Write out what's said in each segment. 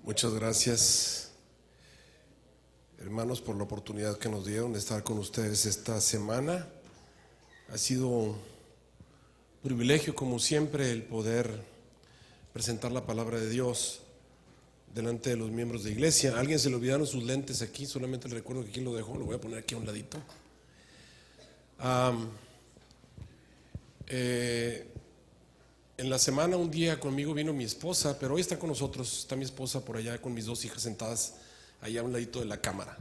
Muchas gracias, hermanos, por la oportunidad que nos dieron de estar con ustedes esta semana. Ha sido un privilegio, como siempre, el poder presentar la palabra de Dios delante de los miembros de iglesia. A alguien se le olvidaron sus lentes aquí, solamente le recuerdo que aquí lo dejó, lo voy a poner aquí a un ladito. En la semana un día conmigo vino mi esposa, pero hoy está con nosotros, está mi esposa por allá con mis dos hijas sentadas allá a un ladito de la cámara.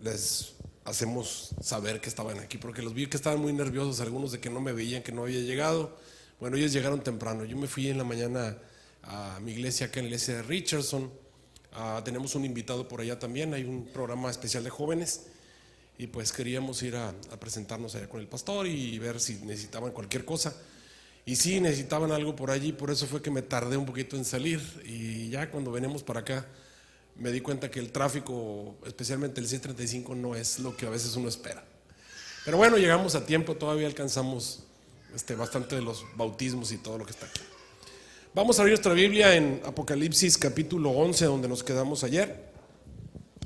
Les hacemos saber que estaban aquí, porque los vi que estaban muy nerviosos, algunos de que no me veían, que no había llegado. Bueno, ellos llegaron temprano, yo me fui en la mañana a mi iglesia, acá en la iglesia de Richardson. Tenemos un invitado por allá también, hay un programa especial de jóvenes. Y pues queríamos ir a presentarnos allá con el pastor y ver si necesitaban cualquier cosa. Y sí, necesitaban algo por allí, por eso fue que me tardé un poquito en salir. Y ya cuando venimos para acá, me di cuenta que el tráfico, especialmente el 635, no es lo que a veces uno espera. Pero bueno, llegamos a tiempo, todavía alcanzamos bastante de los bautismos y todo lo que está aquí. Vamos a abrir nuestra Biblia en Apocalipsis capítulo 11, donde nos quedamos ayer.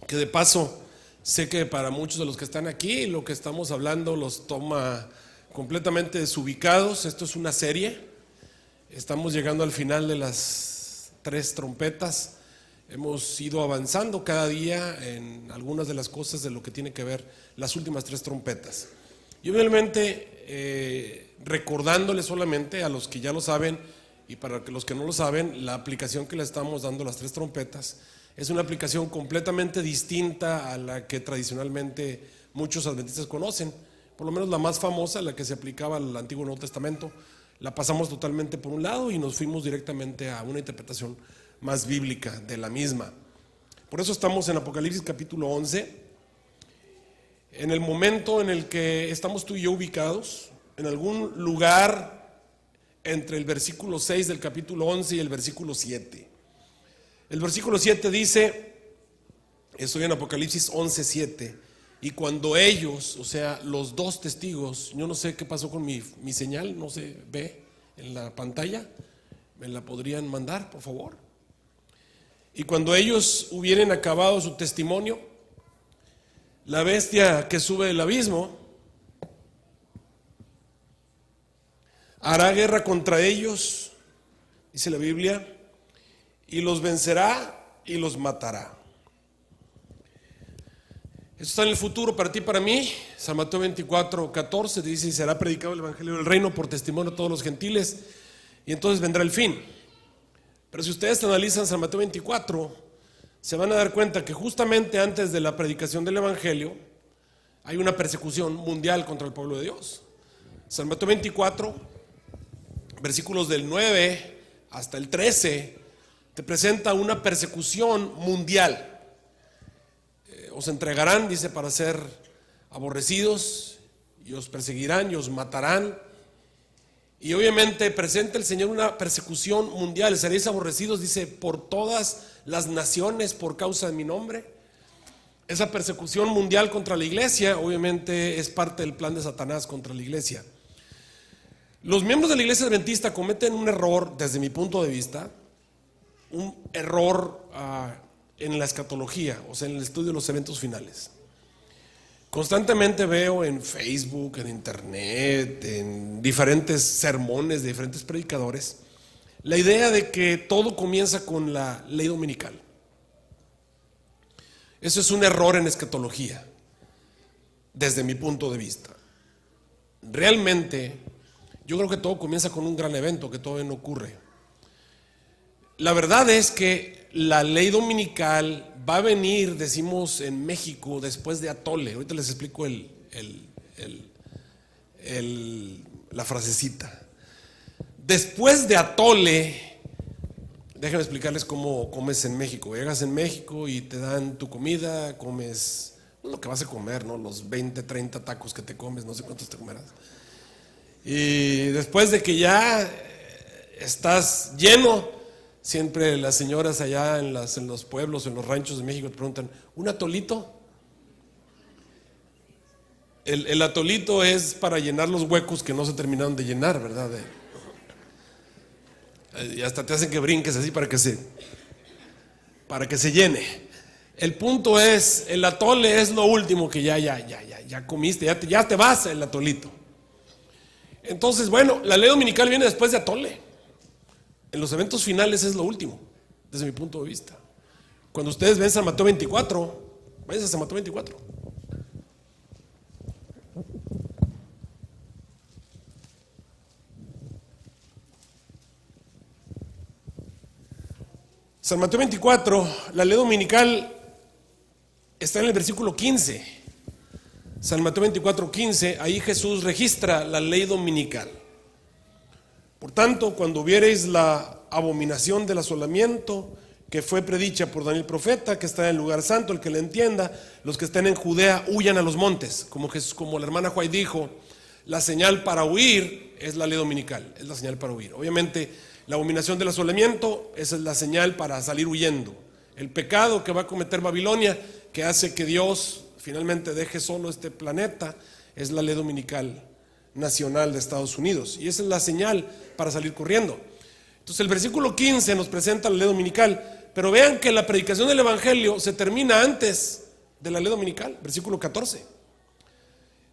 Que de paso, sé que para muchos de los que están aquí, lo que estamos hablando los toma completamente desubicados. Esto es una serie. Estamos llegando al final de las 3 trompetas. Hemos ido avanzando cada día en algunas de las cosas de lo que tiene que ver las últimas 3 trompetas. Y obviamente recordándoles solamente a los que ya lo saben y para los que no lo saben, la aplicación que le estamos dando a las 3 trompetas es una aplicación completamente distinta a la que tradicionalmente muchos adventistas conocen. Por lo menos la más famosa, la que se aplicaba al Antiguo y Nuevo Testamento, la pasamos totalmente por un lado y nos fuimos directamente a una interpretación más bíblica de la misma. Por eso estamos en Apocalipsis capítulo 11, en el momento en el que estamos tú y yo ubicados, en algún lugar entre el versículo 6 del capítulo 11 y el versículo 7. El versículo 7 dice, estoy en Apocalipsis 11:7, y cuando ellos, o sea, los 2 testigos, yo no sé qué pasó con mi señal, no se ve en la pantalla, ¿me la podrían mandar, por favor? Y cuando ellos hubieren acabado su testimonio, la bestia que sube del abismo hará guerra contra ellos, dice la Biblia, y los vencerá y los matará. Esto está en el futuro para ti y para mí. San Mateo 24:14 dice, y será predicado el evangelio del reino por testimonio a todos los gentiles, y entonces vendrá el fin. Pero si ustedes analizan San Mateo 24, se van a dar cuenta que justamente antes de la predicación del evangelio hay una persecución mundial contra el pueblo de Dios. San Mateo 24, versículos del 9 hasta el 13, te presenta una persecución mundial. Os entregarán, dice, para ser aborrecidos, y os perseguirán y os matarán. Y obviamente presenta el Señor una persecución mundial. Seréis aborrecidos, dice, por todas las naciones por causa de mi nombre. Esa persecución mundial contra la iglesia obviamente es parte del plan de Satanás contra la iglesia. Los miembros de la iglesia adventista cometen un error, desde mi punto de vista, un error en la escatología, o sea, en el estudio de los eventos finales. Constantemente veo en Facebook, en internet, en diferentes sermones de diferentes predicadores, la idea de que todo comienza con la ley dominical. Eso es un error en escatología, desde mi punto de vista. Realmente, yo creo que todo comienza con un gran evento que todavía no ocurre. La verdad es que la ley dominical va a venir, decimos en México, después de Atole. Ahorita les explico la frasecita. Después de Atole, déjenme explicarles cómo comes en México. Llegas en México y te dan tu comida, comes lo que vas a comer, ¿no? Los 20, 30 tacos que te comes, no sé cuántos te comerás. Y después de que ya estás lleno, siempre las señoras allá en los pueblos, en los ranchos de México te preguntan, ¿un atolito? El atolito es para llenar los huecos que no se terminaron de llenar, ¿verdad? Y hasta te hacen que brinques así para que se llene. El punto es, el atole es lo último que ya comiste, ya te vas el atolito. Entonces, bueno, la ley dominical viene después de atole. En los eventos finales es lo último, desde mi punto de vista. Cuando ustedes ven San Mateo 24, váyanse a San Mateo 24. San Mateo 24, la ley dominical está en el versículo 15. San Mateo 24, 15, ahí Jesús registra la ley dominical. Por tanto, cuando viereis la abominación del asolamiento que fue predicha por Daniel profeta, que está en el lugar santo, el que le entienda, los que estén en Judea huyan a los montes. Como la hermana Juay dijo, la señal para huir es la ley dominical, es la señal para huir. Obviamente, la abominación del asolamiento, esa es la señal para salir huyendo. El pecado que va a cometer Babilonia, que hace que Dios finalmente deje solo este planeta, es la ley dominical nacional de Estados Unidos. Y esa es la señal para salir corriendo. Entonces el versículo 15 nos presenta la ley dominical, pero vean que la predicación del evangelio se termina antes de la ley dominical. Versículo 14.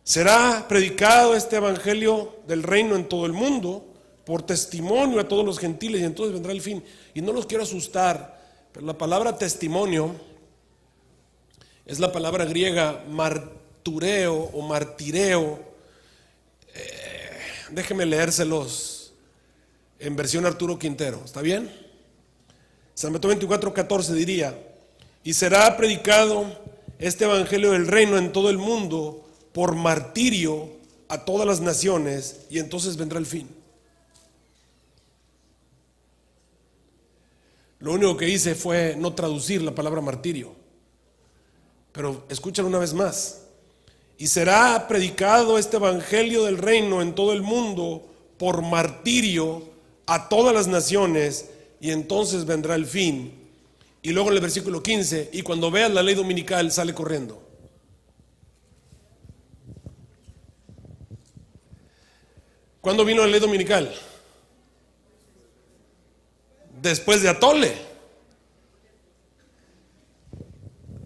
Será predicado este evangelio del reino en todo el mundo por testimonio a todos los gentiles, y entonces vendrá el fin. Y no los quiero asustar, pero la palabra testimonio es la palabra griega martureo o martireo. Déjenme leérselos en versión Arturo Quintero, ¿está bien? San Mateo 24:14 diría: y será predicado este evangelio del reino en todo el mundo por martirio a todas las naciones, y entonces vendrá el fin. Lo único que hice fue no traducir la palabra martirio, pero escúchalo una vez más. Y será predicado este evangelio del reino en todo el mundo por martirio a todas las naciones, y entonces vendrá el fin. Y luego en el versículo 15, y cuando veas la ley dominical, sale corriendo. ¿Cuándo vino la ley dominical? Después de atole.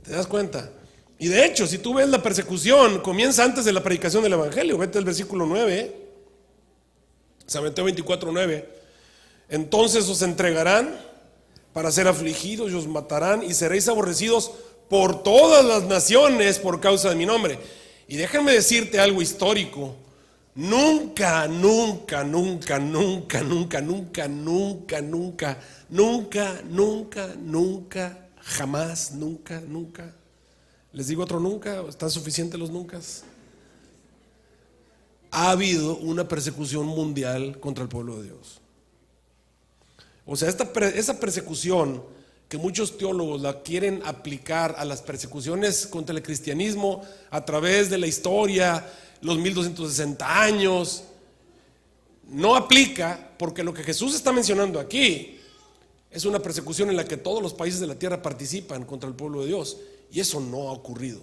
¿Te das cuenta? Y de hecho, si tú ves, la persecución comienza antes de la predicación del evangelio. Vete al versículo 9, San Mateo 24:9. Entonces os entregarán para ser afligidos y os matarán, y seréis aborrecidos por todas las naciones por causa de mi nombre. Y déjame decirte algo histórico. Nunca, jamás, nunca. Les digo otro nunca, ¿están suficientes los nunca? Ha habido una persecución mundial contra el pueblo de Dios. O sea, esa persecución que muchos teólogos la quieren aplicar a las persecuciones contra el cristianismo a través de la historia, los 1260 años, no aplica, porque lo que Jesús está mencionando aquí es una persecución en la que todos los países de la tierra participan contra el pueblo de Dios, y eso no ha ocurrido.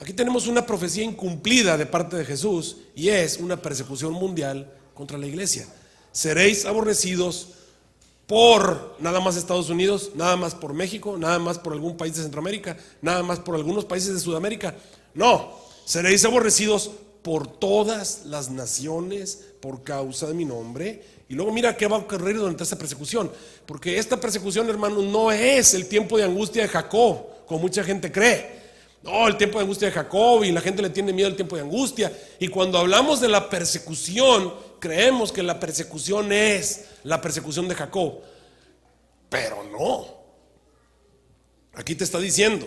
Aquí tenemos una profecía incumplida de parte de Jesús, y es una persecución mundial contra la iglesia. Seréis aborrecidos por nada más Estados Unidos, nada más por México, nada más por algún país de Centroamérica, nada más por algunos países de Sudamérica. No, seréis aborrecidos por todas las naciones por causa de mi nombre. Y luego mira qué va a ocurrir durante esta persecución, porque esta persecución, hermano, no es el tiempo de angustia de Jacob, como mucha gente cree. No, el tiempo de angustia de Jacob, y la gente le tiene miedo al tiempo de angustia. Y cuando hablamos de la persecución, creemos que la persecución es la persecución de Jacob, pero no. Aquí te está diciendo: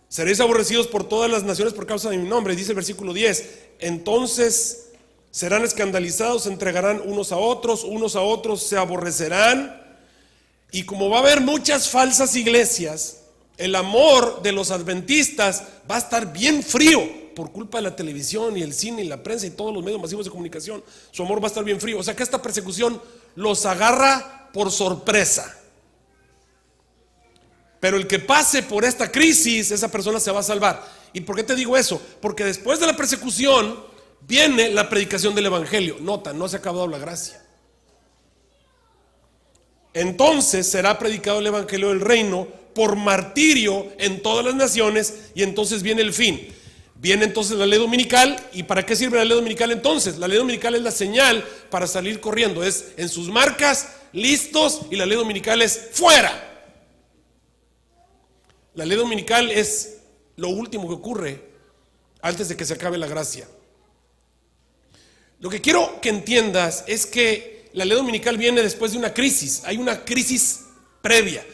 seréis aborrecidos por todas las naciones por causa de mi nombre. Dice el versículo 10: entonces serán escandalizados, se entregarán unos a otros se aborrecerán. Y como va a haber muchas falsas iglesias, el amor de los adventistas va a estar bien frío por culpa de la televisión y el cine y la prensa y todos los medios masivos de comunicación. Su amor va a estar bien frío. O sea que esta persecución los agarra por sorpresa. Pero el que pase por esta crisis, esa persona se va a salvar. ¿Y por qué te digo eso? Porque después de la persecución viene la predicación del evangelio. Nota, no se ha acabado la gracia. entonces será predicado el evangelio del reino por martirio en todas las naciones, y entonces viene el fin. Viene entonces la ley dominical. ¿Y para qué sirve la ley dominical entonces? La ley dominical es la señal para salir corriendo. Es en sus marcas, listos, y la ley dominical es fuera. La ley dominical es lo último que ocurre antes de que se acabe la gracia. Lo que quiero que entiendas es que la ley dominical viene después de una crisis. Hay una crisis previa,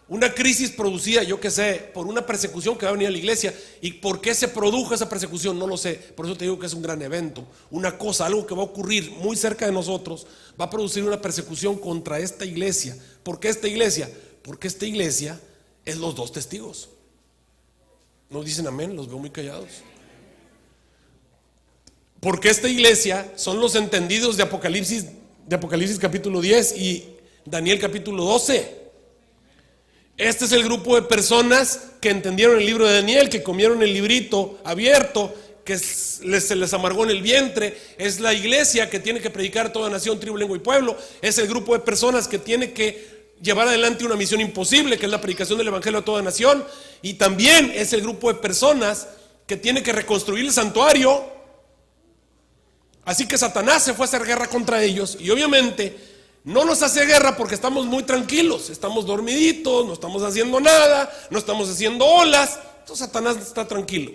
una crisis producida, yo qué sé, por una persecución que va a venir a la iglesia. ¿Y por qué se produjo esa persecución? No lo sé. Por eso te digo que es un gran evento, una cosa, algo que va a ocurrir muy cerca de nosotros. Va a producir una persecución contra esta iglesia. ¿Por qué esta iglesia? Porque esta iglesia es los dos testigos. ¿No dicen amén? Los veo muy callados. Porque esta iglesia son los entendidos de Apocalipsis capítulo 10 y Daniel capítulo 12. Este es el grupo de personas que entendieron el libro de Daniel, que comieron el librito abierto, que se les amargó en el vientre. Es la iglesia que tiene que predicar a toda nación, tribu, lengua y pueblo. Es el grupo de personas que tiene que llevar adelante una misión imposible, que es la predicación del evangelio a toda nación. Y también es el grupo de personas que tiene que reconstruir el santuario. Así que Satanás se fue a hacer guerra contra ellos, y obviamente no nos hace guerra porque estamos muy tranquilos, estamos dormiditos, no estamos haciendo nada, no estamos haciendo olas. Entonces Satanás está tranquilo.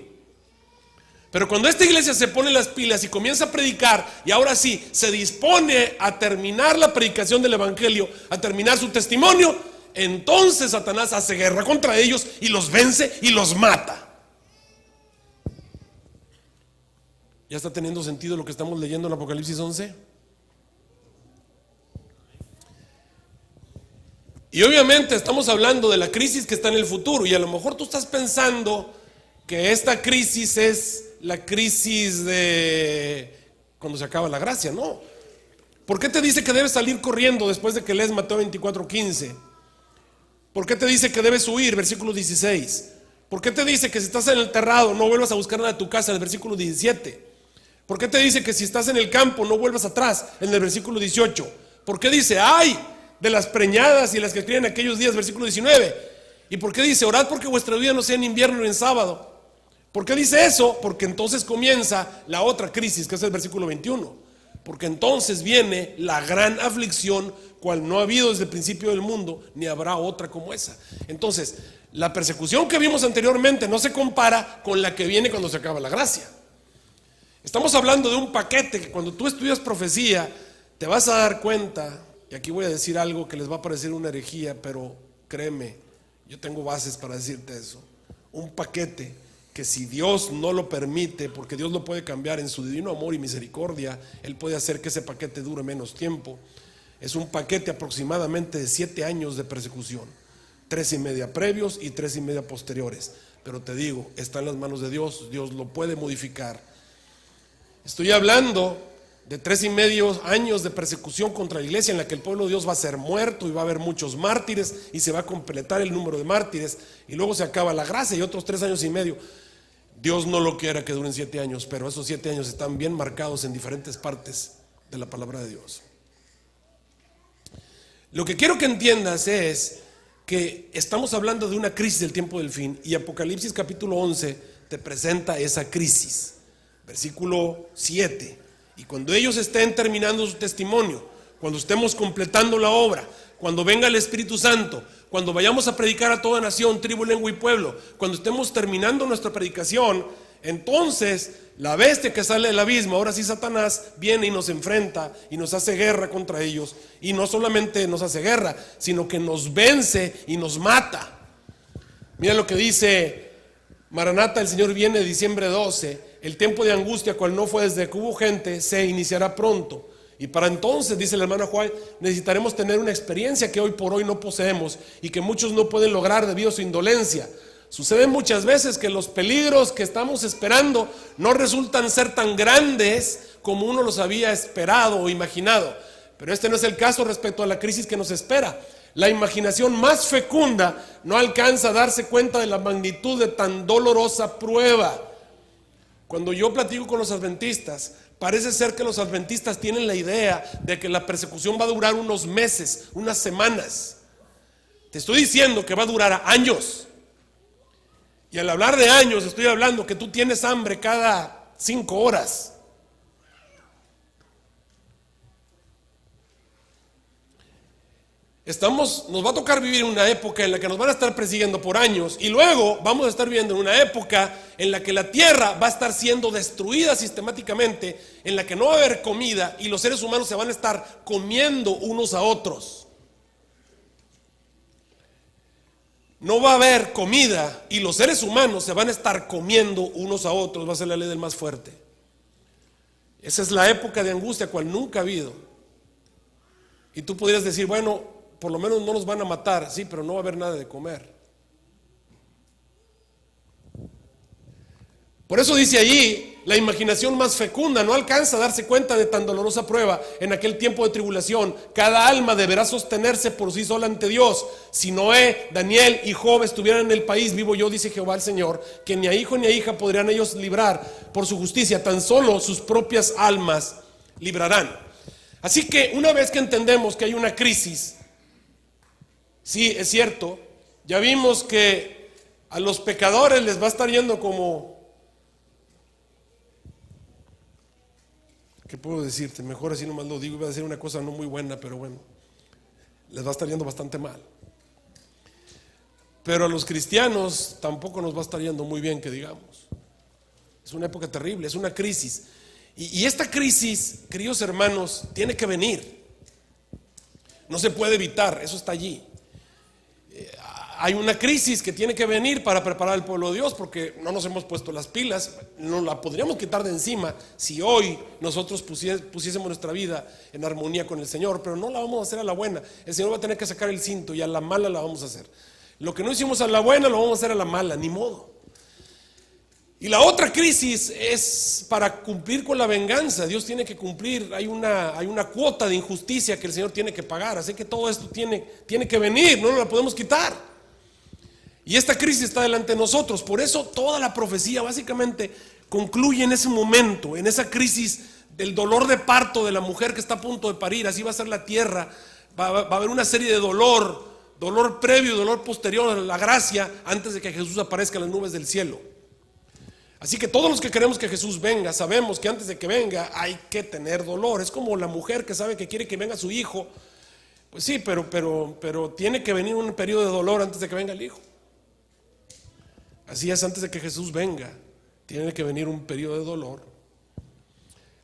Pero cuando esta iglesia se pone las pilas y comienza a predicar, y ahora sí se dispone a terminar la predicación del evangelio, a terminar su testimonio, entonces Satanás hace guerra contra ellos y los vence y los mata. ¿Ya está teniendo sentido lo que estamos leyendo en Apocalipsis 11? Y obviamente estamos hablando de la crisis que está en el futuro, y a lo mejor tú estás pensando que esta crisis es la crisis de cuando se acaba la gracia. No. ¿Por qué te dice que debes salir corriendo después de que lees Mateo 24:15? ¿Por qué te dice que debes huir? Versículo 16. ¿Por qué te dice que si estás en el terrado no vuelvas a buscar nada de tu casa? En el versículo 17. ¿Por qué te dice que si estás en el campo no vuelvas atrás? En el versículo 18. ¿Por qué dice, ay de las preñadas y las que crían aquellos días? Versículo 19. ¿Y por qué dice, orad porque vuestra vida no sea en invierno ni en sábado? ¿Por qué dice eso? Porque entonces comienza la otra crisis, que es el versículo 21. Porque entonces viene la gran aflicción, cual no ha habido desde el principio del mundo, ni habrá otra como esa. Entonces, la persecución que vimos anteriormente no se compara con la que viene cuando se acaba la gracia. Estamos hablando de un paquete que cuando tú estudias profecía te vas a dar cuenta, y aquí voy a decir algo que les va a parecer una herejía, pero créeme, yo tengo bases para decirte eso. Un paquete que si Dios no lo permite, porque Dios lo puede cambiar en su divino amor y misericordia, Él puede hacer que ese paquete dure menos tiempo. Es un paquete aproximadamente de 7 años de persecución, 3.5 previos y 3.5 posteriores. Pero te digo, está en las manos de Dios, Dios lo puede modificar. Estoy hablando de 3.5 años de persecución contra la iglesia, en la que el pueblo de Dios va a ser muerto y va a haber muchos mártires y se va a completar el número de mártires, y luego se acaba la gracia y otros 3 años y medio. Dios no lo quiera que duren 7 años, pero esos 7 años están bien marcados en diferentes partes de la palabra de Dios. Lo que quiero que entiendas es que estamos hablando de una crisis del tiempo del fin, y Apocalipsis capítulo 11 te presenta esa crisis. Versículo 7. Y cuando ellos estén terminando su testimonio, cuando estemos completando la obra, cuando venga el Espíritu Santo, cuando vayamos a predicar a toda nación, tribu, lengua y pueblo, cuando estemos terminando nuestra predicación, entonces la bestia que sale del abismo, ahora sí Satanás, viene y nos enfrenta y nos hace guerra contra ellos. Y no solamente nos hace guerra, sino que nos vence y nos mata. Mira lo que dice Maranata, el Señor viene, diciembre 12. El tiempo de angustia, cual no fue desde que hubo gente, se iniciará pronto. Y para entonces, dice el hermano Juan, necesitaremos tener una experiencia que hoy por hoy no poseemos y que muchos no pueden lograr debido a su indolencia. Sucede muchas veces que los peligros que estamos esperando no resultan ser tan grandes como uno los había esperado o imaginado. Pero este no es el caso respecto a la crisis que nos espera. La imaginación más fecunda no alcanza a darse cuenta de la magnitud de tan dolorosa prueba. Cuando yo platico con los adventistas, parece ser que los adventistas tienen la idea de que la persecución va a durar unos meses, unas semanas. Te estoy diciendo que va a durar años. Y al hablar de años, estoy hablando que tú tienes hambre cada 5 horas. Nos va a tocar vivir una época en la que nos van a estar persiguiendo por años, y luego vamos a estar viviendo en una época en la que la tierra va a estar siendo destruida sistemáticamente, en la que no va a haber comida y los seres humanos se van a estar comiendo unos a otros. No va a haber comida y los seres humanos se van a estar comiendo unos a otros. Va a ser la ley del más fuerte. Esa es la época de angustia cual nunca ha habido. Y tú podrías decir, bueno, por lo menos no nos van a matar, sí, pero no va a haber nada de comer. Por eso dice allí, la imaginación más fecunda no alcanza a darse cuenta de tan dolorosa prueba. En aquel tiempo de tribulación, cada alma deberá sostenerse por sí sola ante Dios. Si Noé, Daniel y Job estuvieran en el país, vivo yo, dice Jehová el Señor, que ni a hijo ni a hija podrían ellos librar por su justicia, tan solo sus propias almas librarán. Así que una vez que entendemos que hay una crisis, sí, es cierto, ya vimos que a los pecadores les va a estar yendo como... ¿Qué puedo decirte? Mejor así nomás lo digo. Iba a decir una cosa no muy buena, pero bueno, les va a estar yendo bastante mal. Pero a los cristianos tampoco nos va a estar yendo muy bien, que digamos. Es una época terrible, es una crisis. Y esta crisis, queridos hermanos, tiene que venir. No se puede evitar, eso está allí. Hay una crisis que tiene que venir para preparar al pueblo de Dios, porque no nos hemos puesto las pilas. No la podríamos quitar de encima si hoy nosotros pusiésemos nuestra vida en armonía con el Señor, pero no la vamos a hacer a la buena. El Señor va a tener que sacar el cinto y a la mala la vamos a hacer. Lo que no hicimos a la buena lo vamos a hacer a la mala, ni modo. Y la otra crisis es para cumplir con la venganza. Dios tiene que cumplir, hay una cuota de injusticia que el Señor tiene que pagar. Así que todo esto tiene que venir, no la podemos quitar. Y esta crisis está delante de nosotros. Por eso toda la profecía básicamente concluye en ese momento, en esa crisis del dolor de parto de la mujer que está a punto de parir. Así va a ser la tierra. Va a haber una serie de dolor previo, dolor posterior a la gracia, antes de que Jesús aparezca en las nubes del cielo. Así que todos los que queremos que Jesús venga, sabemos que antes de que venga hay que tener dolor. Es como la mujer que sabe que quiere que venga su hijo. Pues sí, pero tiene que venir un periodo de dolor antes de que venga el hijo. Así es, antes de que Jesús venga, tiene que venir un periodo de dolor.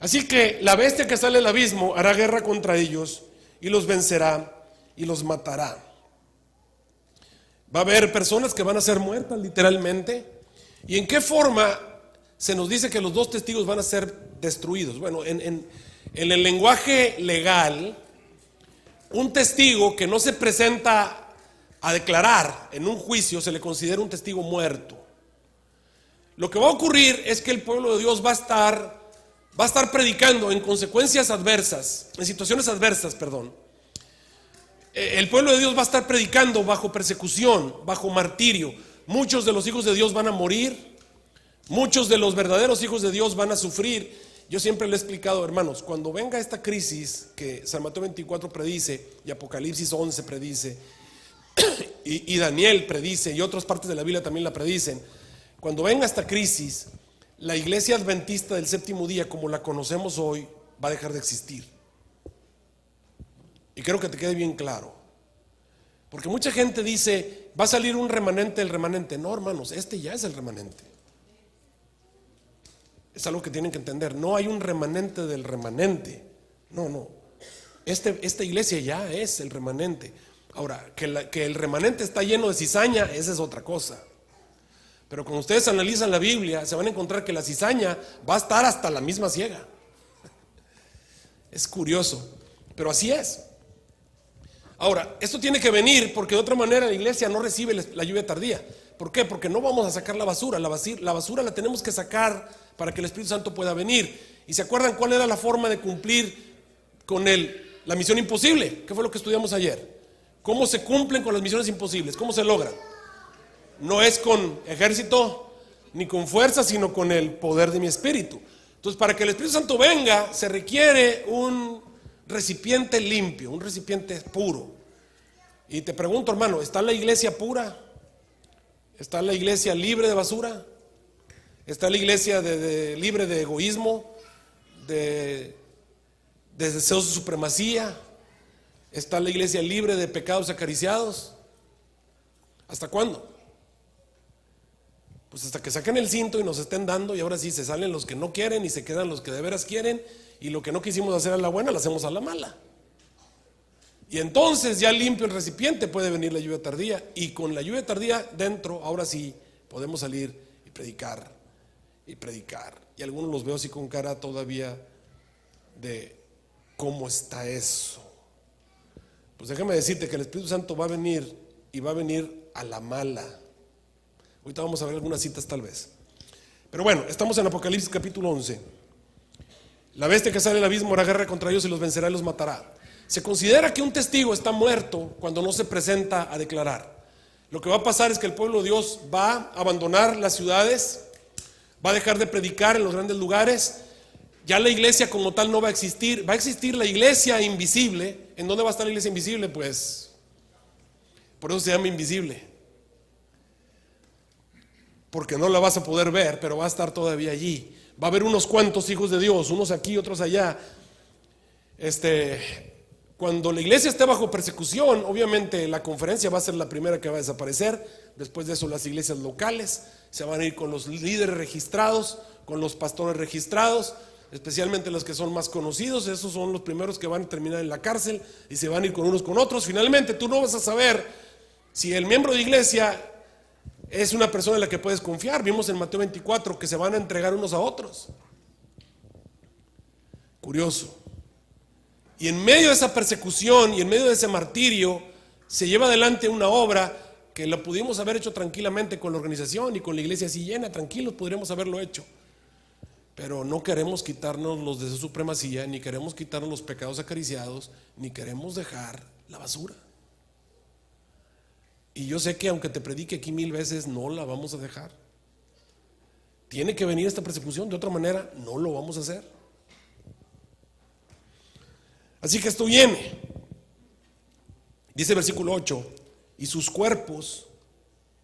Así que la bestia que sale del abismo hará guerra contra ellos y los vencerá y los matará. Va a haber personas que van a ser muertas literalmente. ¿Y en qué forma se nos dice que los 2 testigos van a ser destruidos? Bueno, en el lenguaje legal, un testigo que no se presenta a declarar en un juicio se le considera un testigo muerto. Lo que va a ocurrir es que el pueblo de Dios va a estar predicando en consecuencias adversas, en situaciones adversas, perdón. El pueblo de Dios va a estar predicando bajo persecución, bajo martirio. Muchos de los hijos de Dios van a morir, muchos de los verdaderos hijos de Dios van a sufrir. Yo siempre le he explicado, hermanos, cuando venga esta crisis que San Mateo 24 predice y Apocalipsis 11 predice y Daniel predice y otras partes de la Biblia también la predicen, cuando venga esta crisis, la iglesia adventista del séptimo día como la conocemos hoy va a dejar de existir. Y quiero que te quede bien claro, porque mucha gente dice, va a salir un remanente del remanente. No, hermanos, este ya es el remanente. Es algo que tienen que entender. No hay un remanente del remanente. No. Esta iglesia ya es el remanente. Ahora, que el remanente está lleno de cizaña, esa es otra cosa. Pero cuando ustedes analizan la Biblia, se van a encontrar que la cizaña va a estar hasta la misma siega. Es curioso, pero así es. Ahora, esto tiene que venir porque de otra manera la iglesia no recibe la lluvia tardía. ¿Por qué? Porque no vamos a sacar la basura. La basura la tenemos que sacar para que el Espíritu Santo pueda venir. ¿Y se acuerdan cuál era la forma de cumplir con la misión imposible? ¿Qué fue lo que estudiamos ayer? ¿Cómo se cumplen con las misiones imposibles? ¿Cómo se logran? No es con ejército, ni con fuerza, sino con el poder de mi espíritu. Entonces, para que el Espíritu Santo venga, se requiere un recipiente limpio, un recipiente puro. Y te pregunto, hermano, ¿está la iglesia pura? ¿Está la iglesia libre de basura? ¿Está la iglesia libre de egoísmo, de deseos de supremacía? ¿Está la iglesia libre de pecados acariciados? ¿Hasta cuándo? Pues hasta que saquen el cinto y nos estén dando, y ahora sí se salen los que no quieren y se quedan los que de veras quieren, y lo que no quisimos hacer a la buena lo hacemos a la mala. Y entonces ya limpio el recipiente puede venir la lluvia tardía, y con la lluvia tardía dentro, ahora sí podemos salir y predicar y predicar. Y algunos los veo así con cara todavía de cómo está eso. Pues déjame decirte que el Espíritu Santo va a venir, y va a venir a la mala. Ahorita vamos a ver algunas citas tal vez. Pero bueno, estamos en Apocalipsis capítulo 11. La bestia que sale del abismo hará guerra contra ellos y los vencerá y los matará. Se considera que un testigo está muerto cuando no se presenta a declarar. Lo que va a pasar es que el pueblo de Dios va a abandonar las ciudades, va a dejar de predicar en los grandes lugares. Ya la iglesia como tal no va a existir. Va a existir la iglesia invisible. ¿En dónde va a estar la iglesia invisible? Pues por eso se llama invisible, porque no la vas a poder ver, pero va a estar todavía allí. Va a haber unos cuantos hijos de Dios, unos aquí, otros allá. Cuando la iglesia esté bajo persecución, obviamente la conferencia va a ser la primera que va a desaparecer. Después de eso las iglesias locales se van a ir con los líderes registrados, con los pastores registrados, especialmente los que son más conocidos. Esos son los primeros que van a terminar en la cárcel y se van a ir con unos con otros. Finalmente tú no vas a saber si el miembro de iglesia es una persona en la que puedes confiar. Vimos en Mateo 24 que se van a entregar unos a otros. Curioso. Y en medio de esa persecución y en medio de ese martirio se lleva adelante una obra que la pudimos haber hecho tranquilamente con la organización y con la iglesia así llena, tranquilos podríamos haberlo hecho. Pero no queremos quitarnos los de su supremacía, ni queremos quitarnos los pecados acariciados, ni queremos dejar la basura. Y yo sé que aunque te predique aquí 1000 veces, no la vamos a dejar. Tiene que venir esta persecución, de otra manera no lo vamos a hacer. Así que esto viene. Dice el versículo 8: y sus cuerpos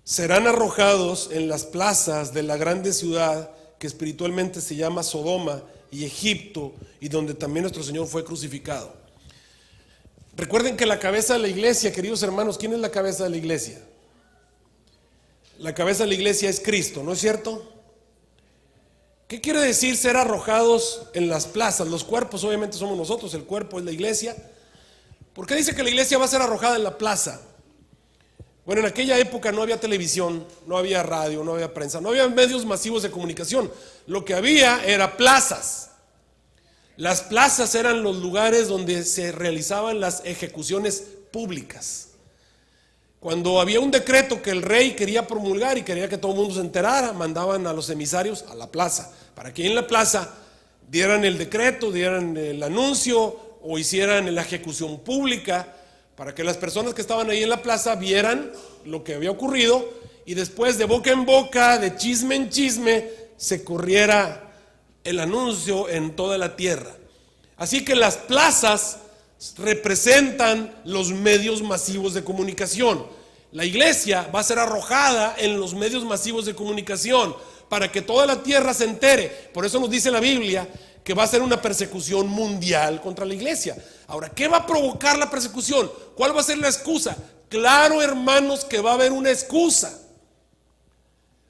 serán arrojados en las plazas de la grande ciudad que espiritualmente se llama Sodoma y Egipto, y donde también nuestro Señor fue crucificado. Recuerden que la cabeza de la iglesia, queridos hermanos, ¿quién es la cabeza de la iglesia? La cabeza de la iglesia es Cristo, ¿no es cierto? ¿Qué quiere decir ser arrojados en las plazas? Los cuerpos obviamente somos nosotros, el cuerpo es la iglesia. ¿Por qué dice que la iglesia va a ser arrojada en la plaza? Bueno, en aquella época no había televisión, no había radio, no había prensa, no había medios masivos de comunicación. Lo que había era plazas. Las plazas eran los lugares donde se realizaban las ejecuciones públicas. Cuando había un decreto que el rey quería promulgar y quería que todo el mundo se enterara, mandaban a los emisarios a la plaza, para que en la plaza dieran el decreto, dieran el anuncio o hicieran la ejecución pública, para que las personas que estaban ahí en la plaza vieran lo que había ocurrido, y después de boca en boca, de chisme en chisme, se corriera el anuncio en toda la tierra. Así que las plazas representan los medios masivos de comunicación. La iglesia va a ser arrojada en los medios masivos de comunicación para que toda la tierra se entere. Por eso nos dice la Biblia que va a ser una persecución mundial contra la iglesia. Ahora, ¿qué va a provocar la persecución? ¿Cuál va a ser la excusa? Claro, hermanos, que va a haber una excusa.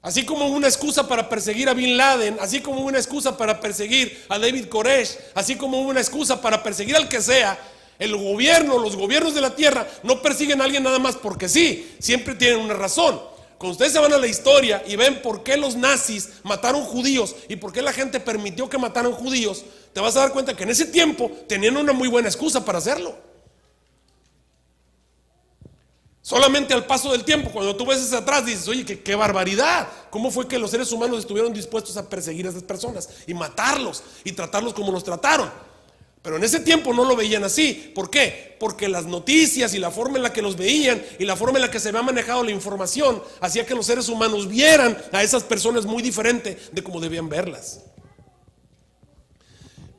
Así como una excusa para perseguir a Bin Laden, así como una excusa para perseguir a David Koresh, así como una excusa para perseguir al que sea, el gobierno, los gobiernos de la tierra no persiguen a alguien nada más porque sí, siempre tienen una razón. Cuando ustedes se van a la historia y ven por qué los nazis mataron judíos y por qué la gente permitió que mataran judíos, te vas a dar cuenta que en ese tiempo tenían una muy buena excusa para hacerlo. Solamente al paso del tiempo, cuando tú ves hacia atrás, dices, oye, qué barbaridad. ¿Cómo fue que los seres humanos estuvieron dispuestos a perseguir a esas personas y matarlos y tratarlos como los trataron? Pero en ese tiempo no lo veían así. ¿Por qué? Porque las noticias y la forma en la que los veían y la forma en la que se había manejado la información hacía que los seres humanos vieran a esas personas muy diferente de cómo debían verlas.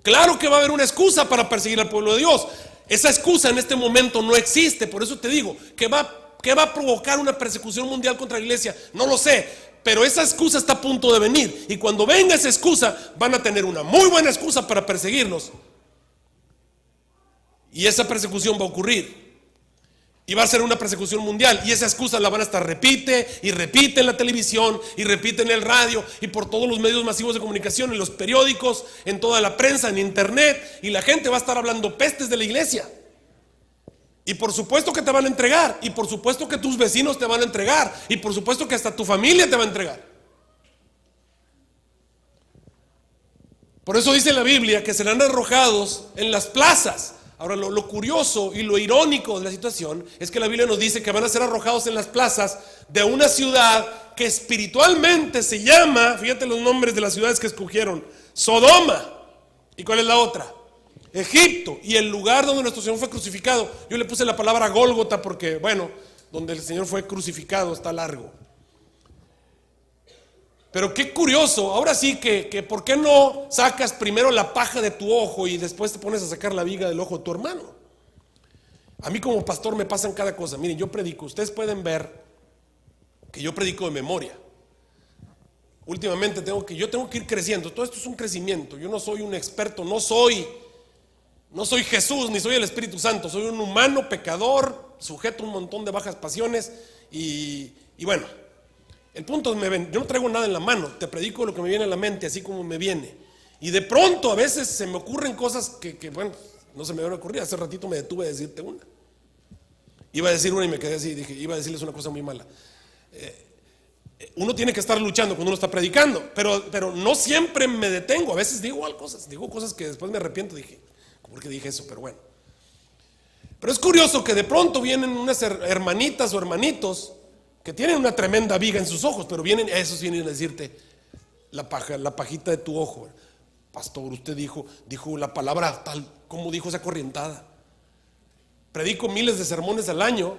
Claro que va a haber una excusa para perseguir al pueblo de Dios. Esa excusa en este momento no existe. Por eso te digo, ¿qué va a provocar una persecución mundial contra la iglesia? No lo sé, pero esa excusa está a punto de venir. Y cuando venga esa excusa, van a tener una muy buena excusa para perseguirnos. Y esa persecución va a ocurrir. Y va a ser una persecución mundial. Y esa excusa la van a estar repite y repite en la televisión, y repite en el radio, y por todos los medios masivos de comunicación, en los periódicos, en toda la prensa, en internet. Y la gente va a estar hablando pestes de la iglesia. Y por supuesto que te van a entregar. Y por supuesto que tus vecinos te van a entregar. Y por supuesto que hasta tu familia te va a entregar. Por eso dice la Biblia que serán arrojados en las plazas. Ahora, lo curioso y lo irónico de la situación es que la Biblia nos dice que van a ser arrojados en las plazas de una ciudad que espiritualmente se llama, fíjate los nombres de las ciudades que escogieron: Sodoma. ¿Y cuál es la otra? Egipto. Y el lugar donde nuestro Señor fue crucificado, yo le puse la palabra Gólgota porque, bueno, donde el Señor fue crucificado está largo. Pero qué curioso, ahora sí que ¿por qué no sacas primero la paja de tu ojo y después te pones a sacar la viga del ojo de tu hermano? A mí como pastor me pasan cada cosa. Miren, yo predico, ustedes pueden ver que yo predico de memoria. Últimamente yo tengo que ir creciendo. Todo esto es un crecimiento. Yo no soy un experto, no soy Jesús, ni soy el Espíritu Santo. Soy un humano pecador, sujeto a un montón de bajas pasiones. Y bueno, el punto es, yo no traigo nada en la mano, te predico lo que me viene a la mente, así como me viene. Y de pronto a veces se me ocurren cosas que bueno, no se me van a ocurrir. Hace ratito me detuve a decirte una. Iba a decir una y me quedé así, dije, iba a decirles una cosa muy mala. Uno tiene que estar luchando cuando uno está predicando, pero no siempre me detengo. A veces digo cosas que después me arrepiento, dije, ¿por qué dije eso? Pero bueno. Pero es curioso que de pronto vienen unas hermanitas o hermanitos que tienen una tremenda viga en sus ojos, pero esos vienen a decirte la pajita de tu ojo. Pastor, usted dijo la palabra tal, como dijo esa corrientada. Predico miles de sermones al año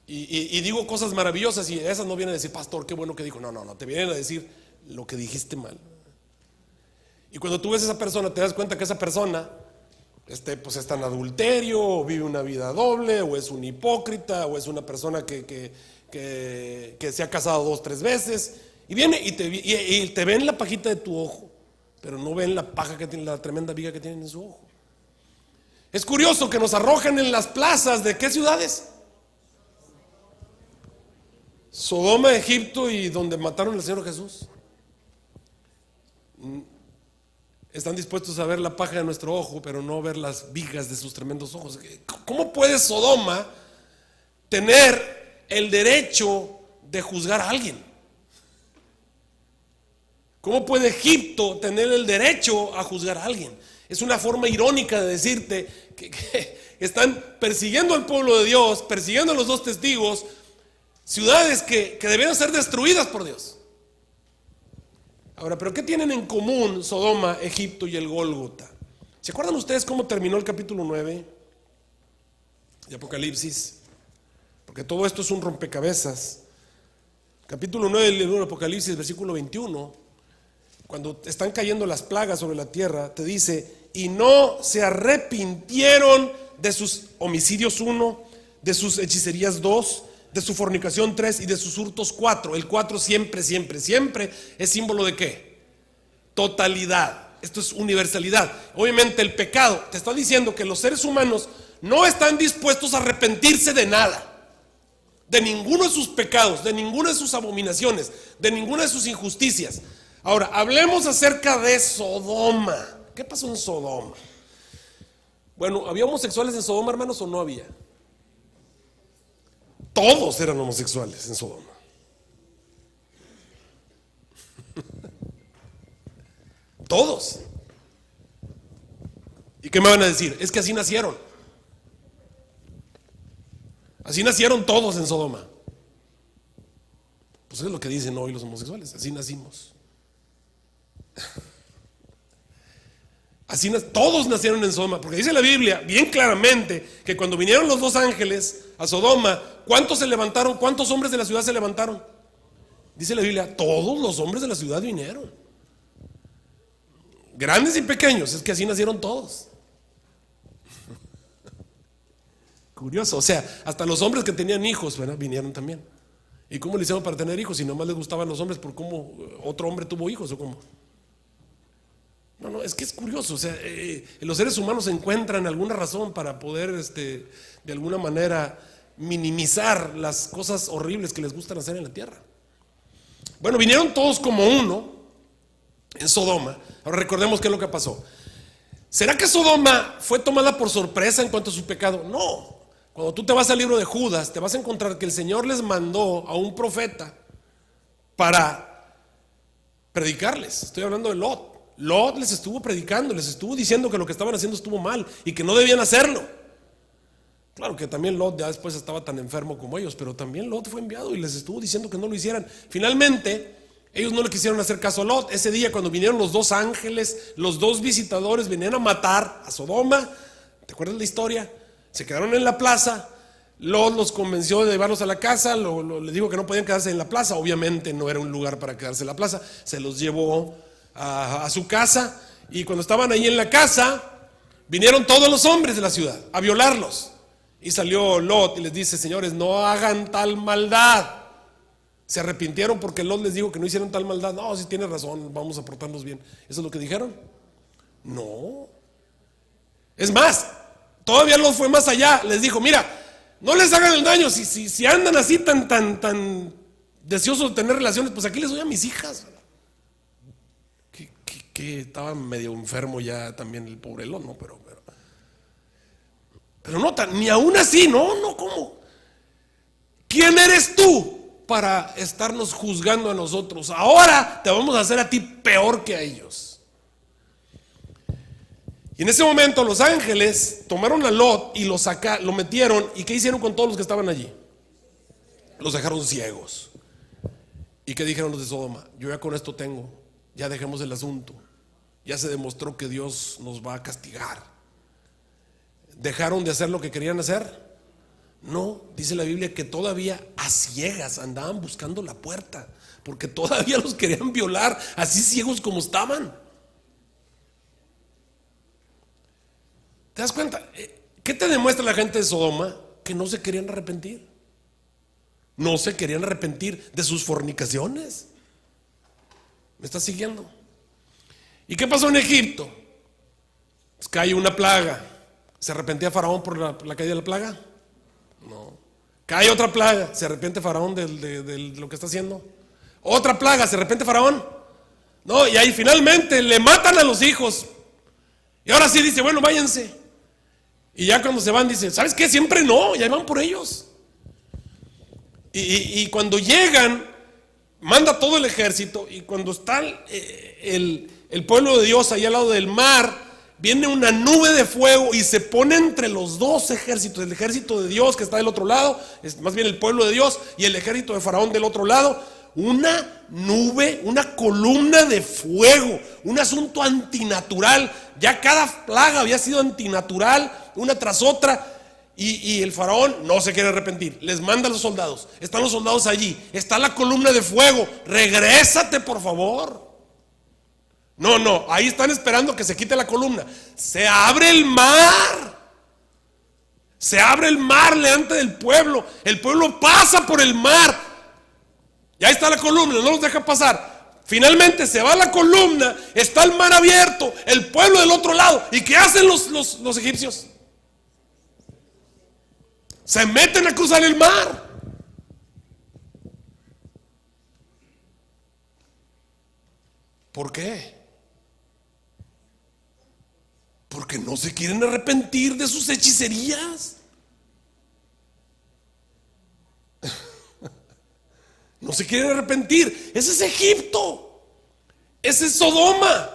y digo cosas maravillosas, y esas no vienen a decir, pastor, qué bueno que dijo. No, te vienen a decir lo que dijiste mal. Y cuando tú ves a esa persona, te das cuenta que esa persona pues está en adulterio, o vive una vida doble, o es un hipócrita, o es una persona que se ha casado 2, 3 veces, y viene y te ven la pajita de tu ojo, pero no ven la paja que tiene, la tremenda viga que tienen en su ojo. Es curioso que nos arrojen en las plazas de ¿qué ciudades? Sodoma, Egipto y donde mataron al Señor Jesús. Están dispuestos a ver la paja de nuestro ojo, pero no ver las vigas de sus tremendos ojos. ¿Cómo puede Sodoma tener el derecho de juzgar a alguien? ¿Cómo puede Egipto tener el derecho a juzgar a alguien? Es una forma irónica de decirte que están persiguiendo al pueblo de Dios, persiguiendo a los 2 testigos, ciudades que debieron ser destruidas por Dios. Ahora, ¿pero qué tienen en común Sodoma, Egipto y el Gólgota? ¿Se acuerdan ustedes cómo terminó el capítulo 9 de Apocalipsis? Porque todo esto es un rompecabezas. Capítulo 9 del libro de Apocalipsis, versículo 21, cuando están cayendo las plagas sobre la tierra, te dice: y no se arrepintieron de sus homicidios 1, de sus hechicerías 2, de su fornicación 3 y de sus hurtos 4. El 4 siempre es símbolo de ¿qué? Totalidad. Esto es universalidad. Obviamente el pecado te está diciendo que los seres humanos no están dispuestos a arrepentirse de nada, de ninguno de sus pecados, de ninguna de sus abominaciones, de ninguna de sus injusticias. Ahora, hablemos acerca de Sodoma. ¿Qué pasó en Sodoma? Bueno, ¿había homosexuales en Sodoma, hermanos, o no había? Todos eran homosexuales en Sodoma. Todos. ¿Y qué me van a decir? Es que así nacieron. Así nacieron todos en Sodoma. Pues es lo que dicen hoy los homosexuales. Así nacimos. Todos nacieron en Sodoma, porque dice la Biblia bien claramente que cuando vinieron los dos ángeles a Sodoma, ¿cuántos se levantaron? ¿Cuántos hombres de la ciudad se levantaron? Dice la Biblia, todos los hombres de la ciudad vinieron, grandes y pequeños. Es que así nacieron todos. Curioso, o sea, hasta los hombres que tenían hijos, ¿verdad?, vinieron también. ¿Y cómo le hicieron para tener hijos? Si nomás les gustaban los hombres, ¿por cómo otro hombre tuvo hijos o cómo? No, es que es curioso, o sea, los seres humanos encuentran alguna razón para poder, de alguna manera, minimizar las cosas horribles que les gustan hacer en la tierra. Bueno, vinieron todos como uno en Sodoma. Ahora recordemos qué es lo que pasó. ¿Será que Sodoma fue tomada por sorpresa en cuanto a su pecado? No. Cuando tú te vas al libro de Judas, te vas a encontrar que el Señor les mandó a un profeta para predicarles. Estoy hablando de Lot. Lot les estuvo predicando, les estuvo diciendo que lo que estaban haciendo estuvo mal y que no debían hacerlo. Claro que también Lot ya después estaba tan enfermo como ellos, pero también Lot fue enviado y les estuvo diciendo que no lo hicieran. Finalmente, ellos no le quisieron hacer caso a Lot. Ese día, cuando vinieron los dos ángeles, los dos visitadores venían a matar a Sodoma. ¿Te acuerdas la historia? Se quedaron en la plaza. Lot los convenció de llevarlos a la casa. Les dijo que no podían quedarse en la plaza. Obviamente no era un lugar para quedarse en la plaza. Se los llevó a su casa. Y cuando estaban ahí en la casa, vinieron todos los hombres de la ciudad a violarlos. Y salió Lot y les dice: señores, no hagan tal maldad. Se arrepintieron porque Lot les dijo que no hicieron tal maldad. No, si tienes razón, vamos a portarnos bien. ¿Eso es lo que dijeron? No. Es más, todavía Lot fue más allá. Les dijo: mira, no les hagan el daño. Si andan así tan deseosos de tener relaciones, pues aquí les doy a mis hijas. Que estaba medio enfermo ya también el pobre Lot, ¿no? Pero nota, ni aún así, no, ¿cómo? ¿Quién eres tú para estarnos juzgando a nosotros? Ahora te vamos a hacer a ti peor que a ellos. Y en ese momento los ángeles tomaron a Lot y lo metieron. ¿Y qué hicieron con todos los que estaban allí? Los dejaron ciegos. ¿Y qué dijeron los de Sodoma? Yo ya con esto tengo, ya dejemos el asunto. Ya se demostró que Dios nos va a castigar. ¿Dejaron de hacer lo que querían hacer? No, dice la Biblia que todavía a ciegas andaban buscando la puerta, porque todavía los querían violar, así ciegos como estaban. ¿Te das cuenta? ¿Qué te demuestra la gente de Sodoma? Que no se querían arrepentir. No se querían arrepentir de sus fornicaciones. ¿Me estás siguiendo? ¿Y qué pasó en Egipto? Pues cae una plaga. ¿Se arrepentía Faraón por la caída de la plaga? No. Cae otra plaga. ¿Se arrepiente Faraón de lo que está haciendo? Otra plaga. ¿Se arrepiente Faraón? No. Y ahí finalmente le matan a los hijos. Y ahora sí dice: bueno, váyanse. Y ya cuando se van dice: ¿sabes qué? Siempre no. Ya van por ellos. Y cuando llegan, manda todo el ejército. Y cuando está el pueblo de Dios ahí al lado del mar, viene una nube de fuego y se pone entre los dos ejércitos. El ejército de Dios que está del otro lado, es más bien el pueblo de Dios, y el ejército de Faraón del otro lado. Una nube, una columna de fuego, un asunto antinatural. Ya cada plaga había sido antinatural, una tras otra. Y el Faraón no se quiere arrepentir. Les manda a los soldados. Están los soldados allí. Está la columna de fuego. Regrésate, por favor. No, ahí están esperando que se quite la columna. Se abre el mar. Se abre el mar delante del pueblo. El pueblo pasa por el mar. Y ahí está la columna, no los deja pasar. Finalmente se va la columna, está el mar abierto, el pueblo del otro lado. ¿Y qué hacen los egipcios? Se meten a cruzar el mar. ¿Por qué? Porque no se quieren arrepentir de sus hechicerías. No se quieren arrepentir. Ese es Egipto. Ese es Sodoma.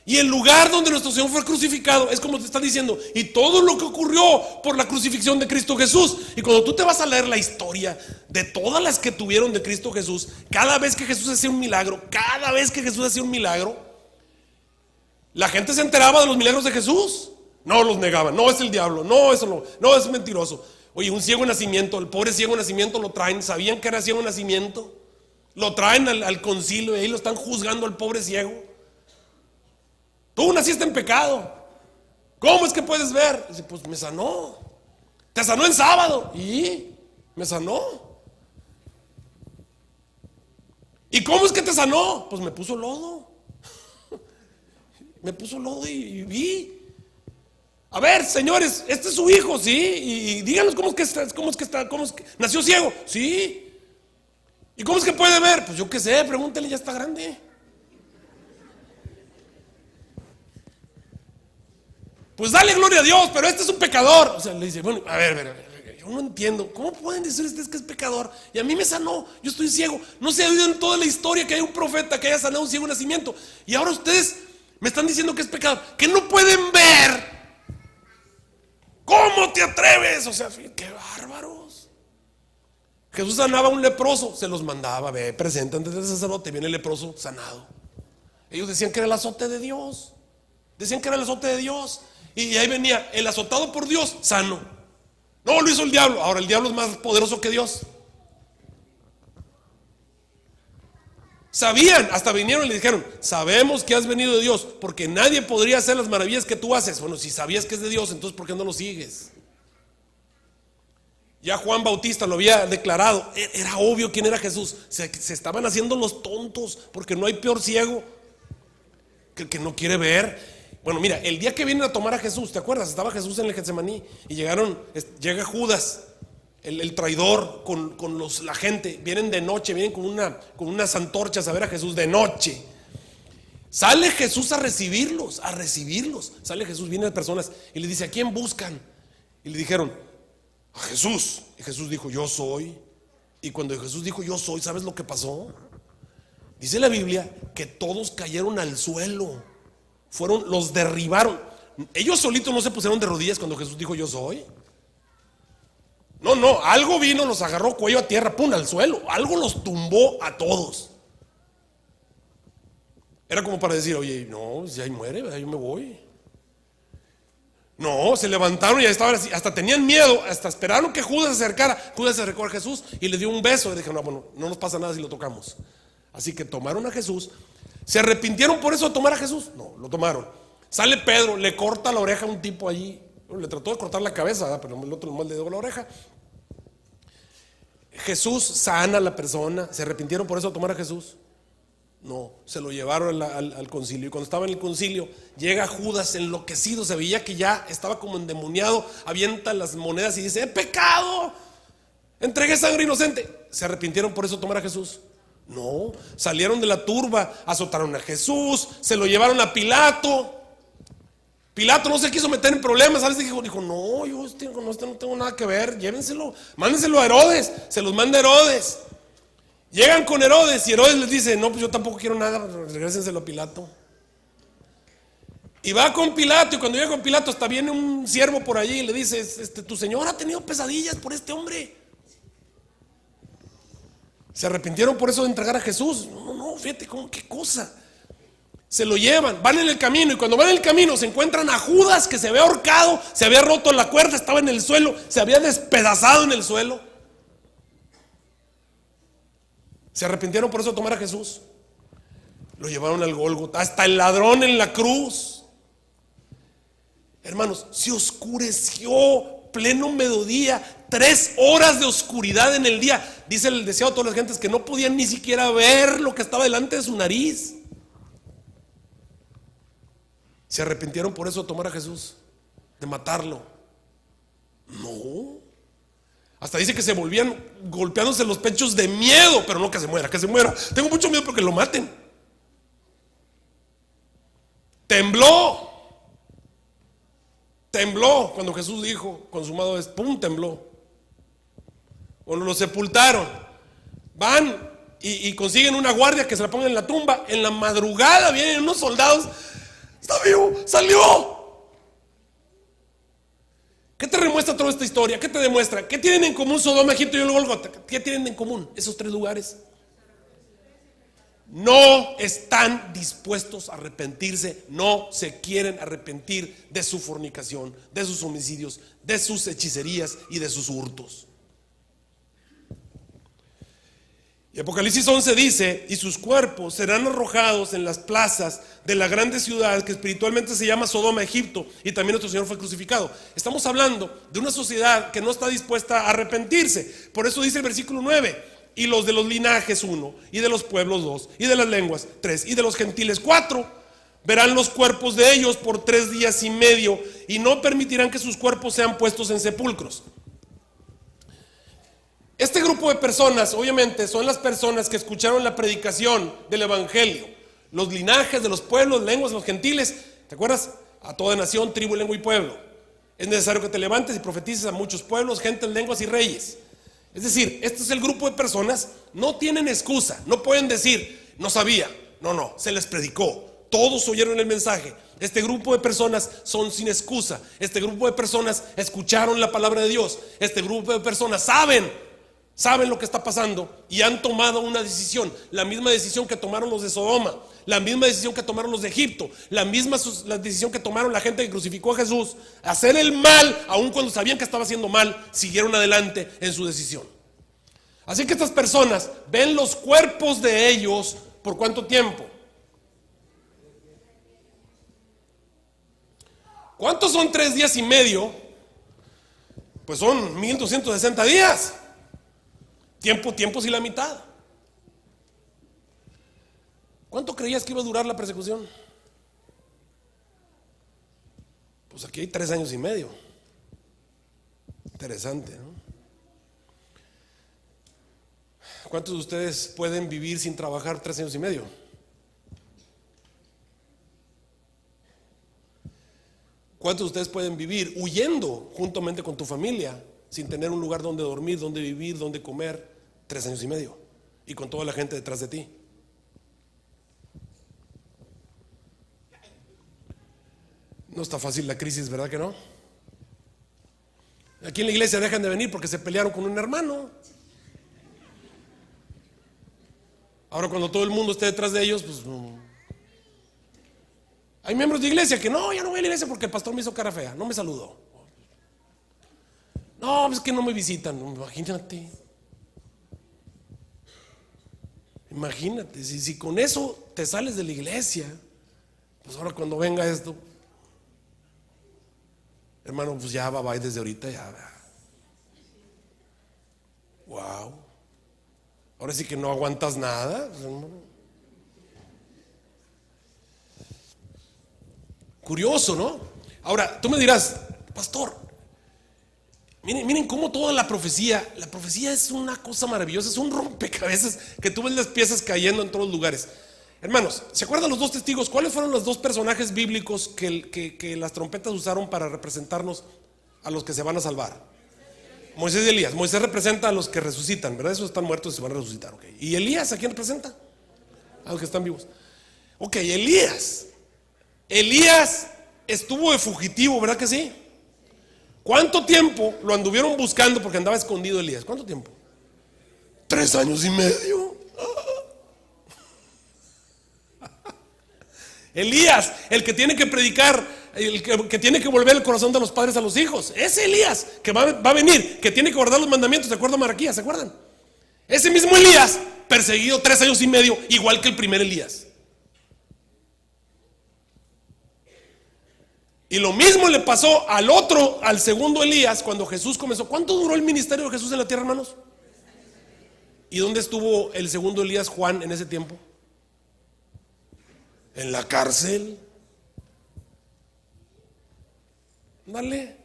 Y el lugar donde nuestro Señor fue crucificado es como te está diciendo. Y todo lo que ocurrió por la crucifixión de Cristo Jesús. Y cuando tú te vas a leer la historia de todas las que tuvieron de Cristo Jesús, cada vez que Jesús hacía un milagro, cada vez que Jesús hacía un milagro, La gente se enteraba de los milagros de Jesús. No los negaban. No, es el diablo. No, eso no. No, es mentiroso. Oye, un ciego de nacimiento, el pobre ciego de nacimiento lo traen. ¿Sabían que era ciego de nacimiento? Lo traen al concilio y ahí lo están juzgando al pobre ciego. Tú naciste en pecado. ¿Cómo es que puedes ver? Dice, pues me sanó. Te sanó en sábado. Y me sanó. ¿Y cómo es que te sanó? Pues me puso lodo. Me puso lodo y vi. A ver, señores, este es su hijo, ¿sí? Y díganos cómo es que nació ciego, ¿sí? ¿Y cómo es que puede ver? Pues yo qué sé, pregúntale, ya está grande. Pues dale gloria a Dios, pero este es un pecador. O sea, le dice, bueno, a ver, yo no entiendo. ¿Cómo pueden decir ustedes que es pecador? Y a mí me sanó, yo estoy ciego. No se ha oído en toda la historia que hay un profeta que haya sanado a un ciego de nacimiento. Y ahora ustedes me están diciendo que es pecador, que no pueden ver. ¿Cómo te atreves? O sea, qué bárbaros. Jesús sanaba a un leproso, se los mandaba, ve, presenta ante el sacerdote, viene el leproso sanado. Ellos decían que era el azote de Dios. Decían que era el azote de Dios. Y ahí venía el azotado por Dios, sano. No, lo hizo el diablo. Ahora el diablo es más poderoso que Dios. Sabían, hasta vinieron y le dijeron, sabemos que has venido de Dios, porque nadie podría hacer las maravillas que tú haces. Bueno, si sabías que es de Dios, entonces ¿por qué no lo sigues? Ya Juan Bautista lo había declarado. Era obvio quién era Jesús. Se estaban haciendo los tontos, porque no hay peor ciego que el que no quiere ver. Bueno, mira, el día que vienen a tomar a Jesús, ¿te acuerdas? Estaba Jesús en el Getsemaní y llega Judas, el traidor, con la gente. Vienen de noche, vienen con unas antorchas a ver a Jesús de noche. Sale Jesús a recibirlos. Sale Jesús, vienen las personas y le dice, ¿a quién buscan? Y le dijeron, a Jesús. Y Jesús dijo, yo soy. Y cuando Jesús dijo, yo soy, ¿sabes lo que pasó? Dice la Biblia que todos cayeron al suelo. Los derribaron. Ellos solitos no se pusieron de rodillas cuando Jesús dijo yo soy. No, algo vino, los agarró cuello a tierra, pum, al suelo. Algo los tumbó a todos. Era como para decir, oye, no, si ahí muere, yo me voy. No, se levantaron y estaban así, hasta tenían miedo, hasta esperaron que Judas se acercara. Judas se acercó a Jesús y le dio un beso. Y dije, no, bueno, no nos pasa nada si lo tocamos. Así que tomaron a Jesús. ¿Se arrepintieron por eso de tomar a Jesús? No, lo tomaron. Sale Pedro, le corta la oreja a un tipo allí. Le trató de cortar la cabeza, pero el otro nomás le dio la oreja. Jesús sana a la persona. ¿Se arrepintieron por eso de tomar a Jesús? No, se lo llevaron al concilio. Y cuando estaba en el concilio, llega Judas enloquecido. Se veía que ya estaba como endemoniado. Avienta las monedas y dice, ¡he pecado! Entregué sangre inocente. ¿Se arrepintieron por eso de tomar a Jesús? No, salieron de la turba, azotaron a Jesús, se lo llevaron a Pilato. Pilato no se quiso meter en problemas. ¿Sabes? Dijo, no, yo no tengo nada que ver, llévenselo, mándenselo a Herodes. Se los manda Herodes. Llegan con Herodes y Herodes les dice, no, pues yo tampoco quiero nada, regrésenselo a Pilato. Y va con Pilato, y cuando llega con Pilato hasta viene un siervo por allí y le dice, tu señor ha tenido pesadillas por este hombre. ¿Se arrepintieron por eso de entregar a Jesús? No, fíjate qué cosa. Se lo llevan, van en el camino, y cuando van en el camino se encuentran a Judas, que se había ahorcado, se había roto la cuerda, estaba en el suelo, se había despedazado en el suelo. ¿Se arrepintieron por eso de tomar a Jesús? Lo llevaron al Gólgota, hasta el ladrón en la cruz. Hermanos, se oscureció pleno mediodía, 3 horas de oscuridad en el día. Dice el deseado a todas las gentes que no podían ni siquiera ver lo que estaba delante de su nariz. ¿Se arrepintieron por eso de tomar a Jesús? De matarlo. No. Hasta dice que se volvían golpeándose los pechos de miedo, pero no que se muera, que se muera. Tengo mucho miedo porque lo maten. Tembló cuando Jesús dijo, consumado es, pum, tembló. Cuando lo sepultaron, van y consiguen una guardia que se la pongan en la tumba. En la madrugada vienen unos soldados, está vivo, salió. ¿Qué te demuestra toda esta historia? ¿Qué te demuestra? ¿Qué tienen en común Sodoma, Egipto y el Gólgota? ¿Qué tienen en común esos 3 lugares? no están dispuestos a arrepentirse, no se quieren arrepentir de su fornicación, de sus homicidios, de sus hechicerías y de sus hurtos. Y Apocalipsis 11 dice: y sus cuerpos serán arrojados en las plazas de la grande ciudad que espiritualmente se llama Sodoma, Egipto, y también nuestro Señor fue crucificado. Estamos hablando de una sociedad que no está dispuesta a arrepentirse. Por eso dice el versículo 9: y los de los linajes 1, y de los pueblos 2, y de las lenguas 3, y de los gentiles 4, verán los cuerpos de ellos por 3 días y medio, y no permitirán que sus cuerpos sean puestos en sepulcros. Este grupo de personas, obviamente, son las personas que escucharon la predicación del evangelio. Los linajes de los pueblos, lenguas de los gentiles. ¿Te acuerdas? A toda nación, tribu, lengua y pueblo. Es necesario que te levantes y profetices a muchos pueblos, gentes, lenguas y reyes. Es decir, este es el grupo de personas. No tienen excusa. No pueden decir: no sabía. No, se les predicó. Todos oyeron el mensaje. Este grupo de personas son sin excusa. Este grupo de personas escucharon la palabra de Dios. Este grupo de personas saben lo que está pasando y han tomado una decisión, la misma decisión que tomaron los de Sodoma, la misma decisión que tomaron los de Egipto, la decisión que tomaron la gente que crucificó a Jesús. Hacer el mal, aun cuando sabían que estaba haciendo mal, siguieron adelante en su decisión. Así que estas personas ven los cuerpos de ellos. ¿Por cuánto tiempo? ¿Cuántos son 3 días y medio? Pues son 1260 días. Tiempo y la mitad. ¿Cuánto creías que iba a durar la persecución? Pues aquí hay 3 años y medio. Interesante, ¿no? ¿Cuántos de ustedes pueden vivir sin trabajar 3 años y medio? ¿Cuántos de ustedes pueden vivir huyendo juntamente con tu familia sin tener un lugar donde dormir, donde vivir, donde comer? 3 años y medio. Y con toda la gente detrás de ti. No está fácil la crisis, ¿verdad que no? Aquí en la iglesia dejan de venir porque se pelearon con un hermano. Ahora cuando todo el mundo esté detrás de ellos, pues no. Hay miembros de iglesia que no, ya no voy a la iglesia porque el pastor me hizo cara fea, no me saludó. No, es que no me visitan. Imagínate, si con eso te sales de la iglesia, pues ahora cuando venga esto, hermano, pues ya va desde ahorita, ya. Wow. Ahora sí que no aguantas nada, pues, hermano. Curioso, ¿no? Ahora, tú me dirás: pastor, miren cómo toda la profecía es una cosa maravillosa, es un rompecabezas que tú ves las piezas cayendo en todos los lugares. Hermanos, ¿se acuerdan los 2 testigos? ¿Cuáles fueron los 2 personajes bíblicos que las trompetas usaron para representarnos a los que se van a salvar? Moisés y Elías. Moisés representa a los que resucitan, ¿verdad? Esos están muertos y se van a resucitar, okay. ¿Y Elías a quién representa? A los que están vivos. Ok, Elías estuvo de fugitivo, ¿verdad que sí? ¿Cuánto tiempo lo anduvieron buscando porque andaba escondido Elías? ¿Cuánto tiempo? 3 años y medio. Elías, el que tiene que predicar, el que tiene que volver el corazón de los padres a los hijos. Ese Elías que va a venir, que tiene que guardar los mandamientos de acuerdo a Malaquías, ¿se acuerdan? Ese mismo Elías, perseguido 3 años y medio, igual que el primer Elías. Y lo mismo le pasó al segundo Elías cuando Jesús comenzó. ¿Cuánto duró el ministerio de Jesús en la tierra, hermanos? ¿Y dónde estuvo el segundo Elías, Juan, en ese tiempo? En la cárcel. Dale.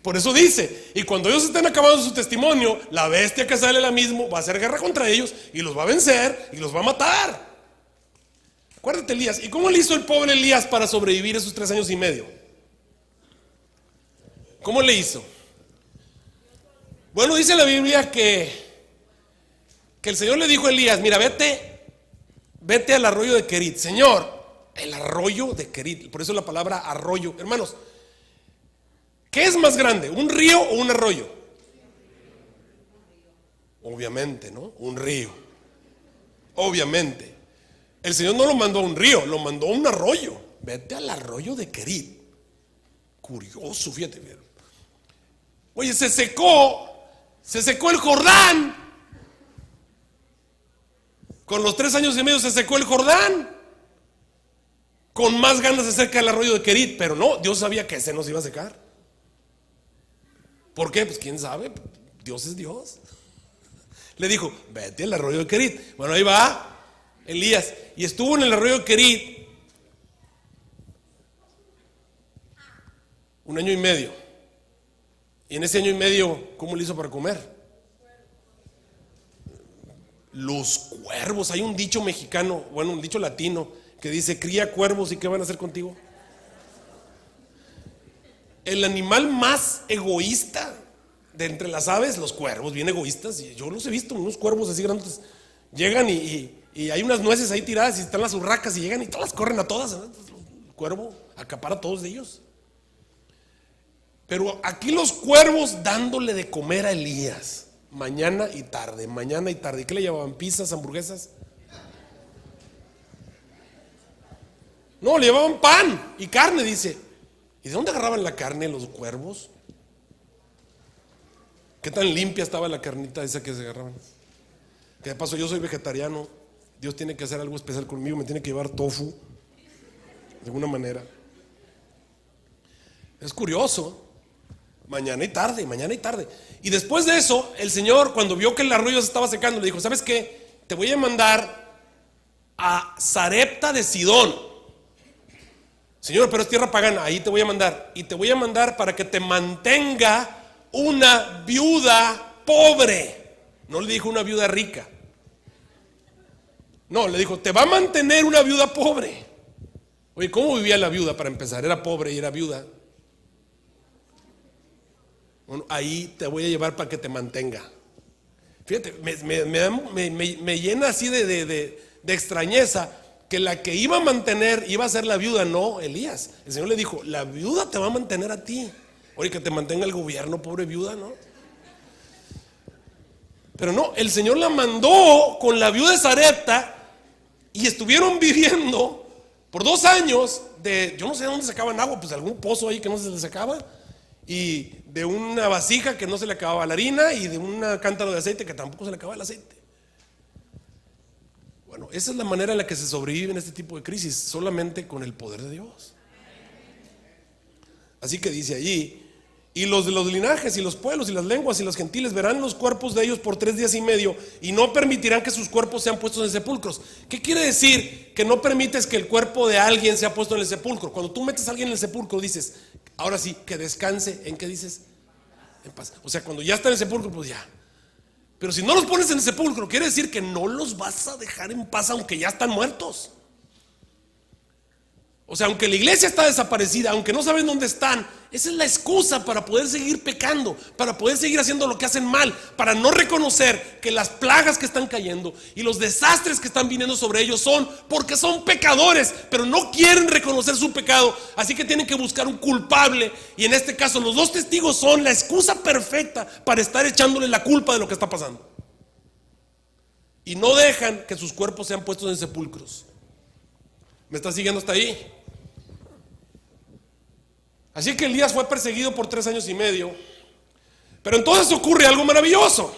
Por eso dice: y cuando ellos estén acabando su testimonio, la bestia que sale la misma va a hacer guerra contra ellos y los va a vencer y los va a matar. Acuérdate, Elías. ¿Y cómo le hizo el pobre Elías para sobrevivir esos 3 años y medio? ¿Cómo le hizo? Bueno, dice la Biblia que el Señor le dijo a Elías: mira, vete al arroyo de Querit. Señor, el arroyo de Querit, por eso la palabra arroyo. Hermanos, ¿qué es más grande, un río o un arroyo? Obviamente, ¿no? Un río. Obviamente. El Señor no lo mandó a un río, lo mandó a un arroyo. Vete al arroyo de Querit. Curioso, fíjate. Oye, se secó el Jordán. Con los 3 años y medio se secó el Jordán. Con más ganas se seca el arroyo de Querit. Pero no, Dios sabía que ese no se iba a secar. ¿Por qué? Pues quién sabe, Dios es Dios. Le dijo, vete al arroyo de Querit. Bueno, ahí va Elías. Y estuvo en el arroyo de Querit 1 año y medio. Y en ese año y medio, ¿cómo le hizo para comer? Los cuervos. Hay un dicho mexicano, bueno, un dicho latino, que dice, cría cuervos y ¿qué van a hacer contigo? El animal más egoísta de entre las aves, los cuervos, bien egoístas, y yo los he visto, unos cuervos así grandes, llegan y hay unas nueces ahí tiradas y están las urracas y llegan y todas corren a todas, ¿no? El cuervo acapara a todos de ellos. Pero aquí los cuervos dándole de comer a Elías, mañana y tarde, mañana y tarde. ¿Y qué le llevaban? ¿Pizzas, hamburguesas? No, le llevaban pan y carne, dice. ¿Y de dónde agarraban la carne los cuervos? ¿Qué tan limpia estaba la carnita esa que se agarraban? Que de paso yo soy vegetariano. Dios tiene que hacer algo especial conmigo. Me tiene que llevar tofu de alguna manera. Es curioso. Mañana y tarde, mañana y tarde. Y después de eso, el Señor, cuando vio que el arroyo se estaba secando, le dijo, ¿sabes qué? Te voy a mandar a Sarepta de Sidón. Señor, pero es tierra pagana. Ahí te voy a mandar. Y te voy a mandar para que te mantenga una viuda pobre. No le dijo una viuda rica. No, le dijo, te va a mantener una viuda pobre. Oye, ¿cómo vivía la viuda para empezar? Era pobre y era viuda. Bueno, ahí te voy a llevar para que te mantenga. Fíjate, me llena así de extrañeza que la que iba a mantener iba a ser la viuda, no Elías. El Señor le dijo, la viuda te va a mantener a ti. Oye, que te mantenga el gobierno, pobre viuda, ¿no? Pero no, el Señor la mandó con la viuda de Sarepta y estuvieron viviendo por 2 años de, yo no sé de dónde sacaban agua, pues de algún pozo ahí que no se les sacaba, y de una vasija que no se le acababa la harina, y de un cántaro de aceite que tampoco se le acababa el aceite. Bueno, esa es la manera en la que se sobrevive en este tipo de crisis, solamente con el poder de Dios. Así que dice allí, y los de los linajes y los pueblos y las lenguas y los gentiles verán los cuerpos de ellos por 3 días y medio y no permitirán que sus cuerpos sean puestos en sepulcros. ¿Qué quiere decir? Que no permites que el cuerpo de alguien sea puesto en el sepulcro. Cuando tú metes a alguien en el sepulcro dices, ahora sí, que descanse. ¿En qué dices? En paz. O sea, cuando ya está en el sepulcro, pues ya. Pero si no los pones en el sepulcro, quiere decir que no los vas a dejar en paz aunque ya están muertos. O sea, aunque la iglesia está desaparecida, aunque no saben dónde están, esa es la excusa para poder seguir pecando, para poder seguir haciendo lo que hacen mal, para no reconocer que las plagas que están cayendo y los desastres que están viniendo sobre ellos son porque son pecadores, pero no quieren reconocer su pecado, así que tienen que buscar un culpable. Y en este caso los 2 testigos son la excusa perfecta para estar echándole la culpa de lo que está pasando. Y no dejan que sus cuerpos sean puestos en sepulcros. ¿Me está siguiendo hasta ahí? Así que Elías fue perseguido por 3 años y medio. Pero entonces ocurre algo maravilloso.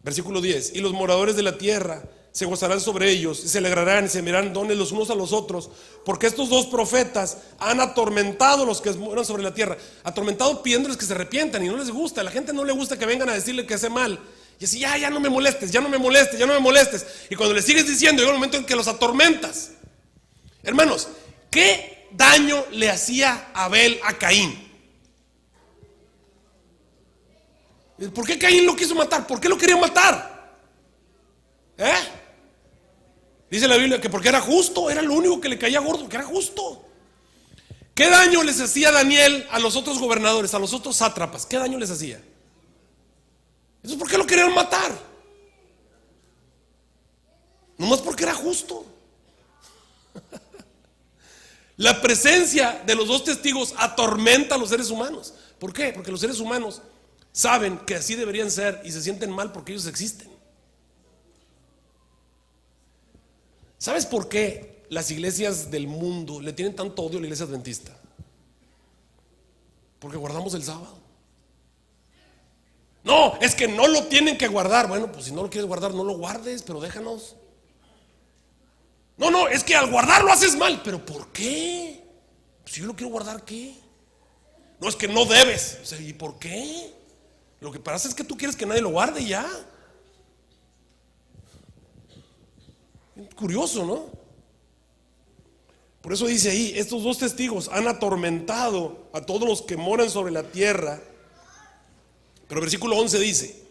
Versículo 10. Y los moradores de la tierra se gozarán sobre ellos y se alegrarán y se mirarán dones los unos a los otros, porque estos 2 profetas han atormentado a los que moran sobre la tierra. Atormentado pidiéndoles que se arrepientan y no les gusta. A la gente no le gusta que vengan a decirle que hace mal. Y así, ya no me molestes, ya no me molestes, ya no me molestes. Y cuando le sigues diciendo, llega un momento en que los atormentas. Hermanos, ¿qué daño le hacía Abel a Caín? ¿Por qué Caín lo quiso matar? ¿Por qué lo quería matar? Dice la Biblia que porque era justo, era lo único que le caía gordo, que era justo. ¿Qué daño les hacía Daniel a los otros gobernadores, a los otros sátrapas? ¿Qué daño les hacía? Entonces, ¿por qué lo querían matar? Nomás porque era justo. La presencia de los 2 testigos atormenta a los seres humanos. ¿Por qué? Porque los seres humanos saben que así deberían ser y se sienten mal porque ellos existen. ¿Sabes por qué las iglesias del mundo le tienen tanto odio a la iglesia adventista? Porque guardamos el sábado. No, es que no lo tienen que guardar. Bueno, pues si no lo quieres guardar, no lo guardes, pero déjanos. No, es que al guardarlo haces mal. ¿Pero por qué? Si yo lo quiero guardar, ¿qué? No, es que no debes. O sea, ¿y por qué? Lo que pasa es que tú quieres que nadie lo guarde y ya. Curioso, ¿no? Por eso dice ahí, estos dos testigos han atormentado a todos los que moran sobre la tierra. Pero el versículo 11 dice: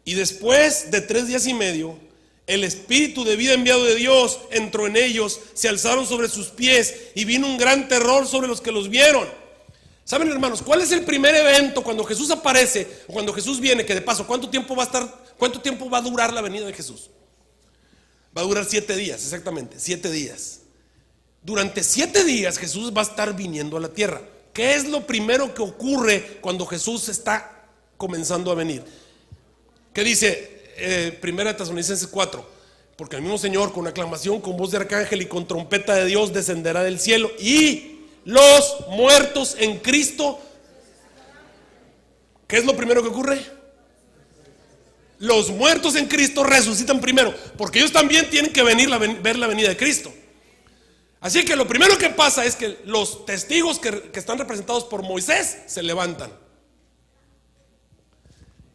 y después de 3 días y medio, el espíritu de vida enviado de Dios entró en ellos, se alzaron sobre sus pies y vino un gran terror sobre los que los vieron. ¿Saben, hermanos, cuál es el primer evento cuando Jesús aparece o cuando Jesús viene? Que de paso, ¿cuánto tiempo va a durar la venida de Jesús? Va a durar 7 días, exactamente, 7 días. Durante 7 días Jesús va a estar viniendo a la tierra. ¿Qué es lo primero que ocurre cuando Jesús está comenzando a venir? ¿Qué dice Primera Tesalonicenses 4? Porque el mismo Señor con aclamación, con voz de arcángel y con trompeta de Dios descenderá del cielo, y los muertos en Cristo, ¿qué es lo primero que ocurre? Los muertos en Cristo resucitan primero, porque ellos también tienen que ver la venida de Cristo. Así que lo primero que pasa es que los testigos que están representados por Moisés se levantan.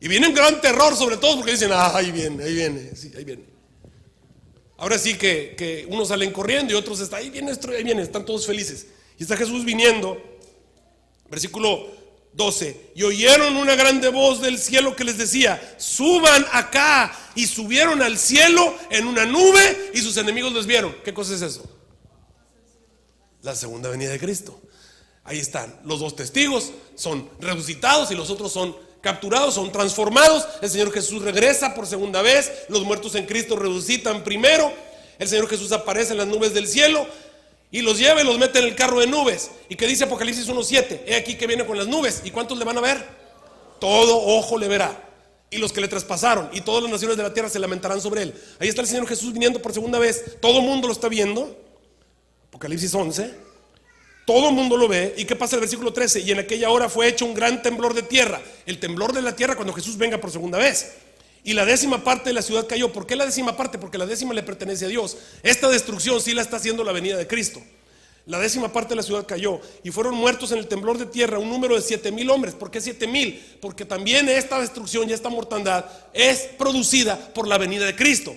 Y viene un gran terror sobre todos porque dicen: ahí viene, sí, ahí viene. Ahora sí que unos salen corriendo y otros están: ahí viene, están todos felices. Y está Jesús viniendo, versículo 12: y oyeron una grande voz del cielo que les decía: suban acá. Y subieron al cielo en una nube y sus enemigos los vieron. ¿Qué cosa es eso? La segunda venida de Cristo. Ahí están los dos testigos, son resucitados y los otros son capturados, son transformados. El Señor Jesús regresa por segunda vez, los muertos en Cristo resucitan primero. El Señor Jesús aparece en las nubes del cielo y los lleva y los mete en el carro de nubes. ¿Y qué dice Apocalipsis 1:7? He aquí que viene con las nubes. ¿Y cuántos le van a ver? Todo ojo le verá, y los que le traspasaron, y todas las naciones de la tierra se lamentarán sobre él. Ahí está el Señor Jesús viniendo por segunda vez. Todo el mundo lo está viendo. Apocalipsis 11. Todo el mundo lo ve. ¿Y qué pasa en el versículo 13? Y en aquella hora fue hecho un gran temblor de tierra. El temblor de la tierra cuando Jesús venga por segunda vez. Y la 10ª parte de la ciudad cayó. ¿Por qué la 10ª parte? Porque la 10ª le pertenece a Dios. Esta destrucción sí la está haciendo la venida de Cristo. La 10ª parte de la ciudad cayó y fueron muertos en el temblor de tierra un número de 7,000 hombres. ¿Por qué 7,000? Porque también esta destrucción y esta mortandad es producida por la venida de Cristo.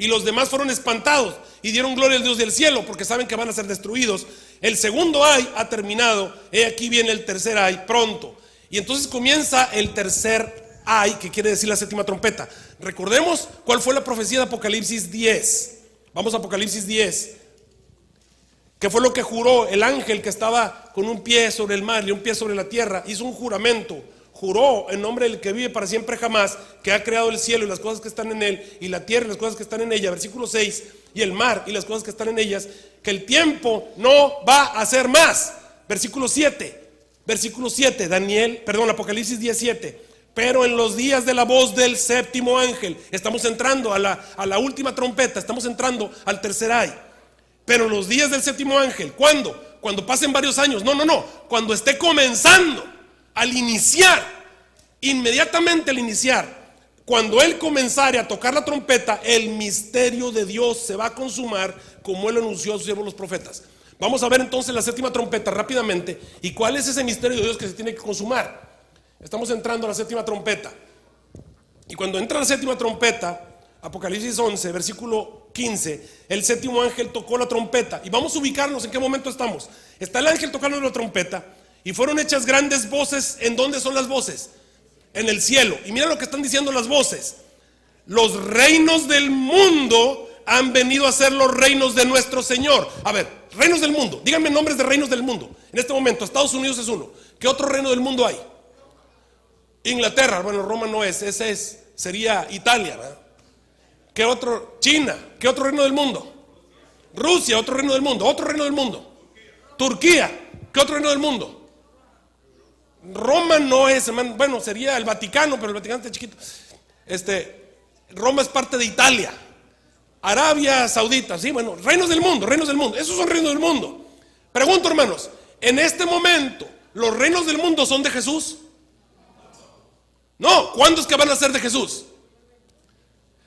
Y los demás fueron espantados y dieron gloria al Dios del cielo, porque saben que van a ser destruidos. El segundo ay ha terminado, he aquí viene el tercer ay pronto. Y entonces comienza el tercer ay, que quiere decir la 7ª trompeta. Recordemos cuál fue la profecía de Apocalipsis 10. Vamos a Apocalipsis 10. ¿Qué fue lo que juró el ángel que estaba con un pie sobre el mar y un pie sobre la tierra? Hizo un juramento. Juró en nombre del que vive para siempre jamás, que ha creado el cielo y las cosas que están en él, y la tierra y las cosas que están en ella, versículo 6, y el mar y las cosas que están en ellas, que el tiempo no va a ser más. Versículo 7, Apocalipsis 17. Pero en los días de la voz del 7º ángel, estamos entrando a la última trompeta, estamos entrando al tercer ay. Pero en los días del 7º ángel, ¿cuándo? Cuando pasen varios años. No, cuando esté comenzando. Al iniciar, inmediatamente al iniciar, cuando él comenzare a tocar la trompeta, el misterio de Dios se va a consumar como él anunció a sus siervos los profetas. Vamos a ver entonces la 7ª trompeta rápidamente. ¿Y cuál es ese misterio de Dios que se tiene que consumar? Estamos entrando a la 7ª trompeta. Y cuando entra la 7ª trompeta, Apocalipsis 11, versículo 15, el 7º ángel tocó la trompeta. Y vamos a ubicarnos en qué momento estamos. Está el ángel tocando la trompeta. Y fueron hechas grandes voces. ¿En dónde son las voces? En el cielo. Y mira lo que están diciendo las voces: los reinos del mundo han venido a ser los reinos de nuestro Señor. A ver, reinos del mundo, díganme nombres de reinos del mundo. En este momento Estados Unidos es uno. ¿Qué otro reino del mundo hay? Inglaterra, bueno, Roma no es, sería Italia, ¿verdad? ¿Qué otro? China. ¿Qué otro reino del mundo? Rusia, otro reino del mundo. Otro reino del mundo. Turquía. ¿Qué otro reino del mundo? Roma no es, hermano, bueno, sería el Vaticano, pero el Vaticano está chiquito. Roma es parte de Italia. Arabia Saudita, sí, bueno, reinos del mundo, esos son reinos del mundo. Pregunto, hermanos, en este momento, ¿los reinos del mundo son de Jesús? No, ¿cuándo es que van a ser de Jesús?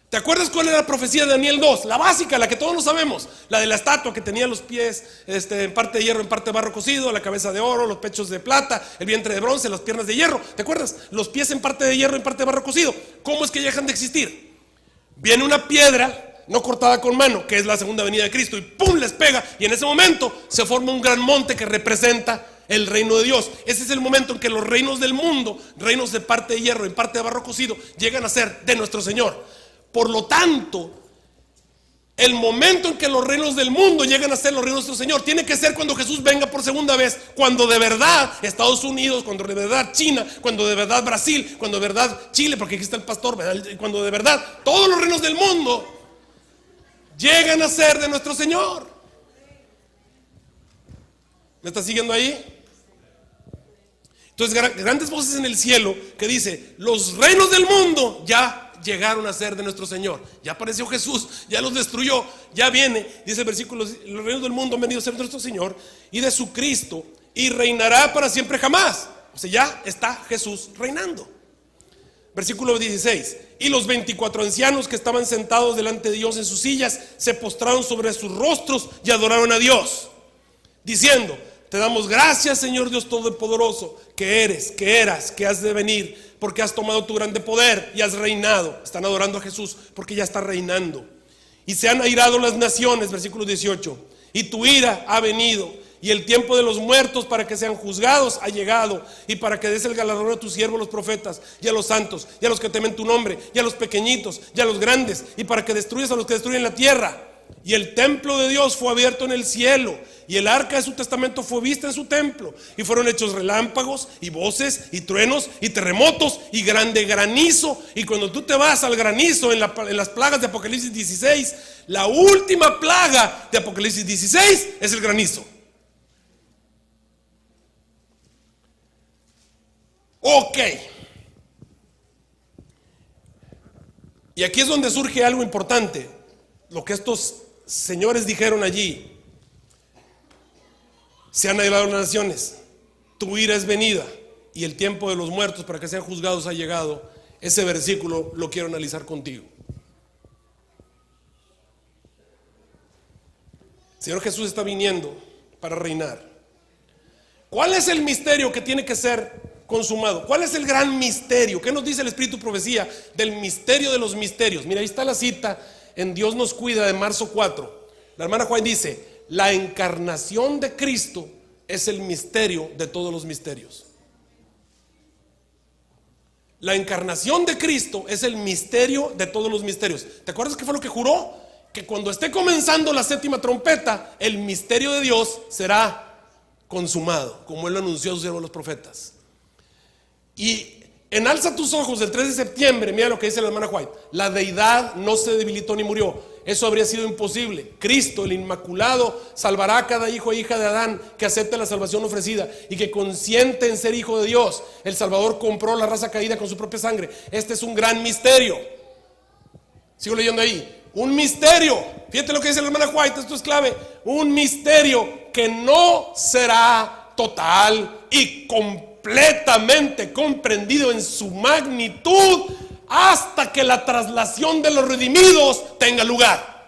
¿Te acuerdas cuál era la profecía de Daniel 2? La básica, la que todos lo sabemos, la de la estatua que tenía los pies en parte de hierro, en parte de barro cocido, la cabeza de oro, los pechos de plata, el vientre de bronce, las piernas de hierro. ¿Te acuerdas? Los pies en parte de hierro, en parte de barro cocido. ¿Cómo es que dejan de existir? Viene una piedra no cortada con mano, que es la segunda venida de Cristo, y ¡pum!, les pega, y en ese momento se forma un gran monte que representa el reino de Dios. Ese es el momento en que los reinos del mundo, reinos de parte de hierro, en parte de barro cocido, llegan a ser de nuestro Señor. Por lo tanto, el momento en que los reinos del mundo llegan a ser los reinos de nuestro Señor tiene que ser cuando Jesús venga por segunda vez, cuando de verdad Estados Unidos, cuando de verdad China, cuando de verdad Brasil, cuando de verdad Chile, porque aquí está el pastor, ¿verdad? Cuando de verdad todos los reinos del mundo llegan a ser de nuestro Señor. ¿Me está siguiendo ahí? Entonces, grandes voces en el cielo que dice: los reinos del mundo ya llegaron a ser de nuestro Señor. Ya apareció Jesús, ya los destruyó, ya viene, dice el versículo: los reinos del mundo han venido a ser de nuestro Señor y de su Cristo, y reinará para siempre jamás. O sea, ya está Jesús reinando. Versículo 16: y los 24 ancianos que estaban sentados delante de Dios en sus sillas se postraron sobre sus rostros y adoraron a Dios, diciendo: te damos gracias, Señor Dios Todopoderoso, que eres, que eras, que has de venir, porque has tomado tu grande poder y has reinado. Están adorando a Jesús porque ya está reinando. Y se han airado las naciones, versículo 18, y tu ira ha venido, y el tiempo de los muertos para que sean juzgados ha llegado, y para que des el galardón a tus siervos los profetas, y a los santos, y a los que temen tu nombre, y a los pequeñitos, y a los grandes, y para que destruyas a los que destruyen la tierra. Y el templo de Dios fue abierto en el cielo, y el arca de su testamento fue vista en su templo, y fueron hechos relámpagos y voces y truenos y terremotos y grande granizo. Y cuando tú te vas al granizo en las plagas de Apocalipsis 16, la última plaga de Apocalipsis 16 es el granizo. Ok. Y aquí es donde surge algo importante. Lo que estos señores dijeron allí: se han airado las naciones, tu ira es venida, y el tiempo de los muertos para que sean juzgados ha llegado. Ese versículo lo quiero analizar contigo. El Señor Jesús está viniendo para reinar. ¿Cuál es el misterio que tiene que ser consumado? ¿Cuál es el gran misterio? ¿Qué nos dice el Espíritu Profecía del misterio de los misterios? Mira, ahí está la cita en Dios nos cuida de marzo 4. La hermana Juan dice: la encarnación de Cristo es el misterio de todos los misterios. La encarnación de Cristo es el misterio de todos los misterios. ¿Te acuerdas qué fue lo que juró? Que cuando esté comenzando la séptima trompeta, el misterio de Dios será consumado, como Él lo anunció a sus siervos los profetas. Y en Alza tus ojos, del 3 de septiembre, mira lo que dice la hermana White: la deidad no se debilitó ni murió. Eso habría sido imposible. Cristo, el Inmaculado, salvará a cada hijo e hija de Adán que acepte la salvación ofrecida y que consiente en ser hijo de Dios. El Salvador compró la raza caída con su propia sangre. Este es un gran misterio. Sigo leyendo ahí. Un misterio. Fíjate lo que dice la hermana White, esto es clave. Un misterio que no será total y completamente comprendido en su magnitud hasta que la traslación de los redimidos tenga lugar.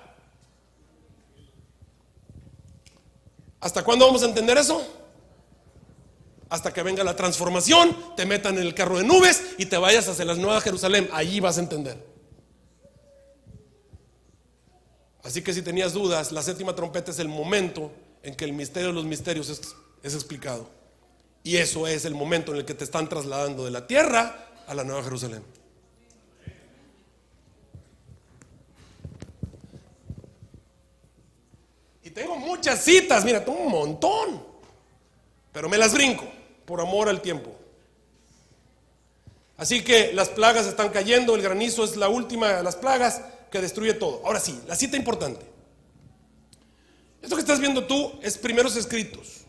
¿Hasta cuándo vamos a entender eso? Hasta que venga la transformación, te metan en el carro de nubes y te vayas hacia la Nueva Jerusalén. Allí vas a entender. Así que si tenías dudas, la séptima trompeta es el momento en que el misterio de los misterios es explicado. Y eso es el momento en el que te están trasladando de la tierra a la Nueva Jerusalén. Y tengo muchas citas, mira, tengo un montón, pero me las brinco por amor al tiempo. Así que las plagas están cayendo, el granizo es la última de las plagas que destruye todo. Ahora sí, la cita importante. Esto que estás viendo tú es Primeros Escritos.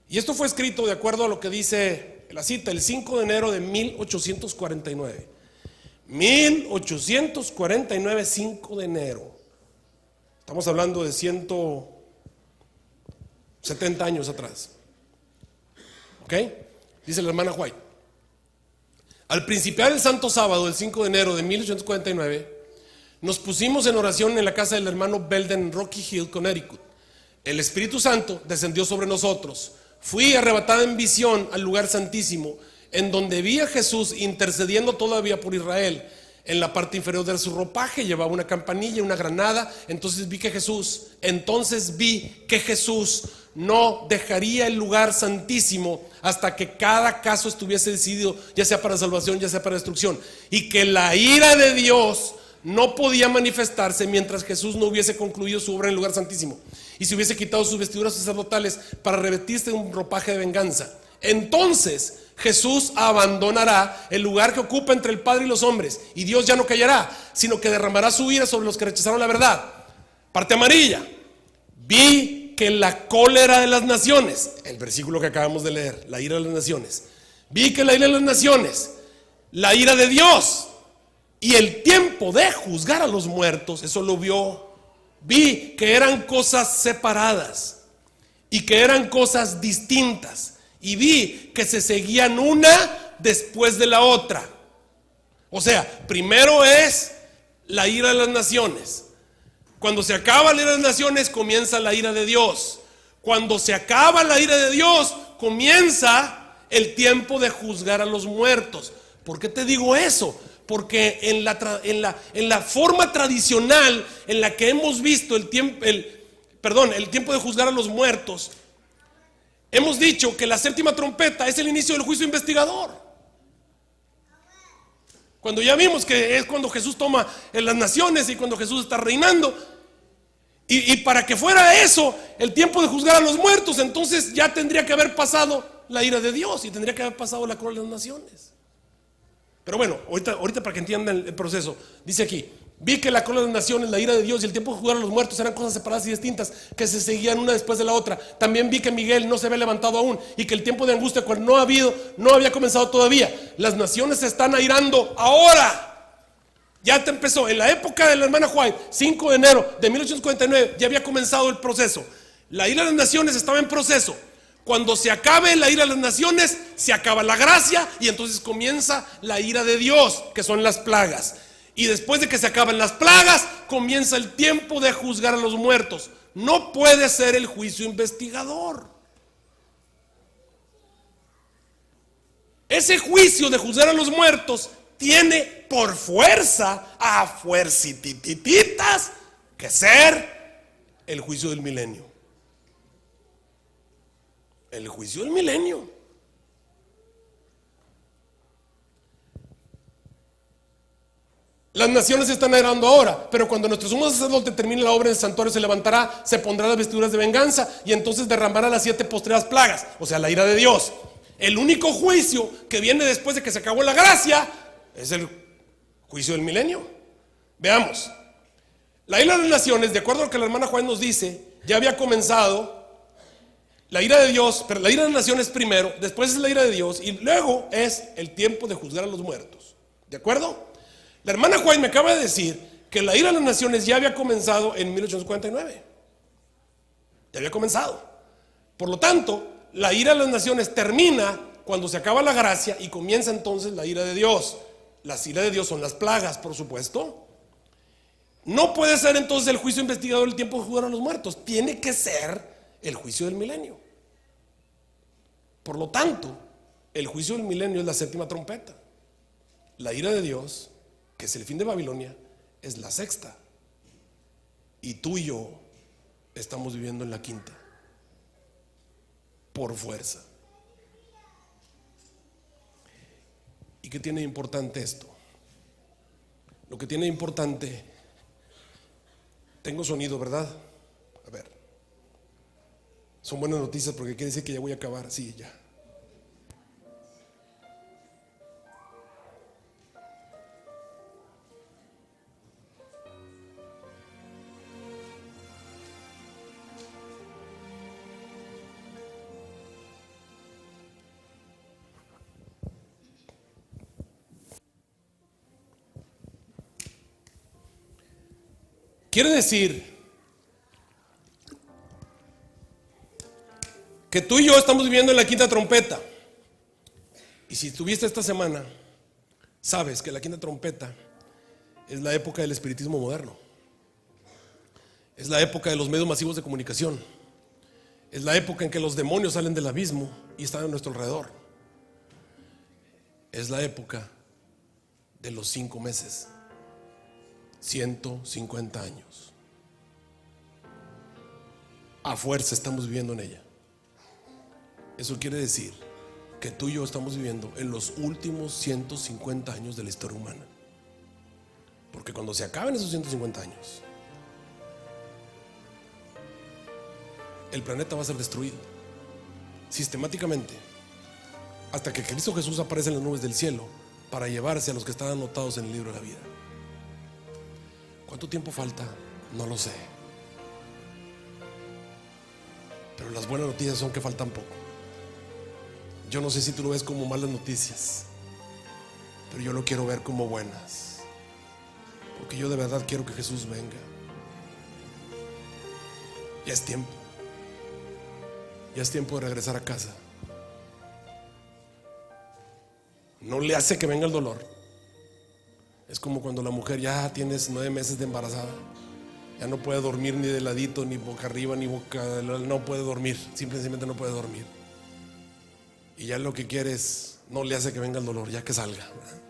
Y esto fue escrito de acuerdo a lo que dice la cita, el 5 de enero de 1849. 1849, 5 de enero. Estamos hablando de 170 años atrás. ¿Ok? Dice la hermana White: al principiar el santo sábado, el 5 de enero de 1849, nos pusimos en oración en la casa del hermano Belden en Rocky Hill, Connecticut. El Espíritu Santo descendió sobre nosotros. Fui arrebatada en visión al lugar santísimo, en donde vi a Jesús intercediendo todavía por Israel. En la parte inferior de su ropaje llevaba una campanilla y una granada. Entonces vi que Jesús no dejaría el lugar santísimo hasta que cada caso estuviese decidido, ya sea para salvación, ya sea para destrucción, y que la ira de Dios no podía manifestarse mientras Jesús no hubiese concluido su obra en el lugar santísimo y se hubiese quitado sus vestiduras sacerdotales para revestirse de un ropaje de venganza. Entonces Jesús abandonará el lugar que ocupa entre el Padre y los hombres, y Dios ya no callará, sino que derramará su ira sobre los que rechazaron la verdad. Parte amarilla: vi que la cólera de las naciones, el versículo que acabamos de leer, la ira de las naciones, vi que la ira de las naciones, la ira de Dios y el tiempo de juzgar a los muertos, eso lo vio. Vi que eran cosas separadas y que eran cosas distintas, y vi que se seguían una después de la otra. O sea, primero es la ira de las naciones. Cuando se acaba la ira de las naciones, comienza la ira de Dios. Cuando se acaba la ira de Dios, comienza el tiempo de juzgar a los muertos. ¿Por qué te digo eso? Porque en la forma tradicional en la que hemos visto el tiempo de juzgar a los muertos, hemos dicho que la séptima trompeta es el inicio del juicio investigador. Cuando ya vimos que es cuando Jesús toma en las naciones y cuando Jesús está reinando. Y para que fuera eso, el tiempo de juzgar a los muertos, entonces ya tendría que haber pasado la ira de Dios y tendría que haber pasado la cólera de las naciones. Pero bueno, ahorita para que entiendan el proceso, dice aquí: vi que la cólera de las naciones, la ira de Dios y el tiempo de juzgar a los muertos eran cosas separadas y distintas, que se seguían una después de la otra. También vi que Miguel no se había levantado aún, y que el tiempo de angustia cual no había comenzado todavía. Las naciones se están airando ahora. Ya te empezó, en la época de la hermana White, 5 de enero de 1849, ya había comenzado el proceso. La ira de las naciones estaba en proceso. Cuando se acabe la ira de las naciones, se acaba la gracia y entonces comienza la ira de Dios, que son las plagas. Y después de que se acaban las plagas, comienza el tiempo de juzgar a los muertos. No puede ser el juicio investigador. Ese juicio de juzgar a los muertos tiene por fuerza, a fuercitititas, que ser el juicio del milenio. El juicio del milenio. Las naciones se están airando ahora, pero cuando nuestro sumo sacerdote termine la obra en el santuario, se levantará, se pondrá las vestiduras de venganza y entonces derramará las 7 postreras plagas, o sea, la ira de Dios. El único juicio que viene después de que se acabó la gracia es el juicio del milenio. Veamos. La ira de las naciones, de acuerdo a lo que la hermana Juan nos dice, ya había comenzado. La ira de Dios, pero la ira de las naciones primero, después es la ira de Dios y luego es el tiempo de juzgar a los muertos. ¿De acuerdo? La hermana Juan me acaba de decir que la ira de las naciones ya había comenzado en 1849. Ya había comenzado. Por lo tanto, la ira de las naciones termina cuando se acaba la gracia y comienza entonces la ira de Dios. Las iras de Dios son las plagas, por supuesto. No puede ser entonces el juicio investigador el tiempo de juzgar a los muertos. Tiene que ser el juicio del milenio. Por lo tanto, el juicio del milenio es la séptima trompeta. La ira de Dios, que es el fin de Babilonia, es la sexta. Y tú y yo estamos viviendo en la quinta. Por fuerza. ¿Y qué tiene de importante esto? Lo que tiene de importante, tengo sonido, ¿verdad? A ver. Son buenas noticias porque quiere decir que ya voy a acabar. Sí, ya. Quiere decir que tú y yo estamos viviendo en la quinta trompeta. Y si estuviste esta semana, sabes que la quinta trompeta es la época del espiritismo moderno. Es la época de los medios masivos de comunicación. Es la época en que los demonios salen del abismo y están a nuestro alrededor. Es la época de los 5 meses, 150 años. A fuerza estamos viviendo en ella. Eso quiere decir que tú y yo estamos viviendo en los últimos 150 años de la historia humana. Porque cuando se acaben esos 150 años, el planeta va a ser destruido sistemáticamente hasta que Cristo Jesús aparece en las nubes del cielo para llevarse a los que están anotados en el libro de la vida. ¿Cuánto tiempo falta? No lo sé. Pero las buenas noticias son que faltan poco. Yo no sé si tú lo ves como malas noticias, pero yo lo quiero ver como buenas, porque yo de verdad quiero que Jesús venga. Ya es tiempo. Ya es tiempo de regresar a casa. No le hace que venga el dolor. Es como cuando la mujer ya tienes 9 meses de embarazada, ya no puede dormir ni de ladito, ni boca arriba, ni boca, no puede dormir, simplemente no puede dormir. Y ya lo que quiere es, no le hace que venga el dolor, ya que salga, ¿verdad?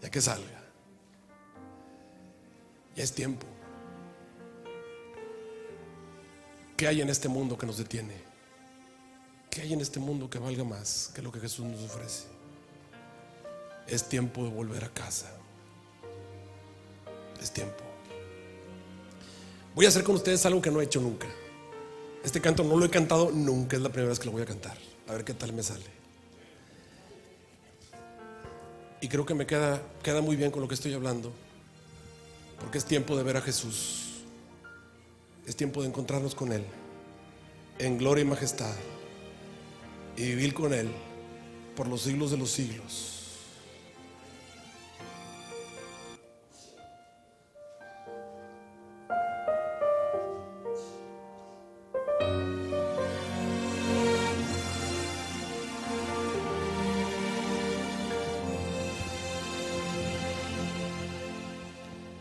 Ya que salga. Ya es tiempo. ¿Qué hay en este mundo que nos detiene? ¿Qué hay en este mundo que valga más que lo que Jesús nos ofrece? Es tiempo de volver a casa. Es tiempo. Voy a hacer con ustedes algo que no he hecho nunca. Este canto no lo he cantado nunca, es la primera vez que lo voy a cantar. A ver qué tal me sale. Y creo que me queda muy bien con lo que estoy hablando, porque es tiempo de ver a Jesús. Es tiempo de encontrarnos con Él en gloria y majestad y vivir con Él por los siglos de los siglos.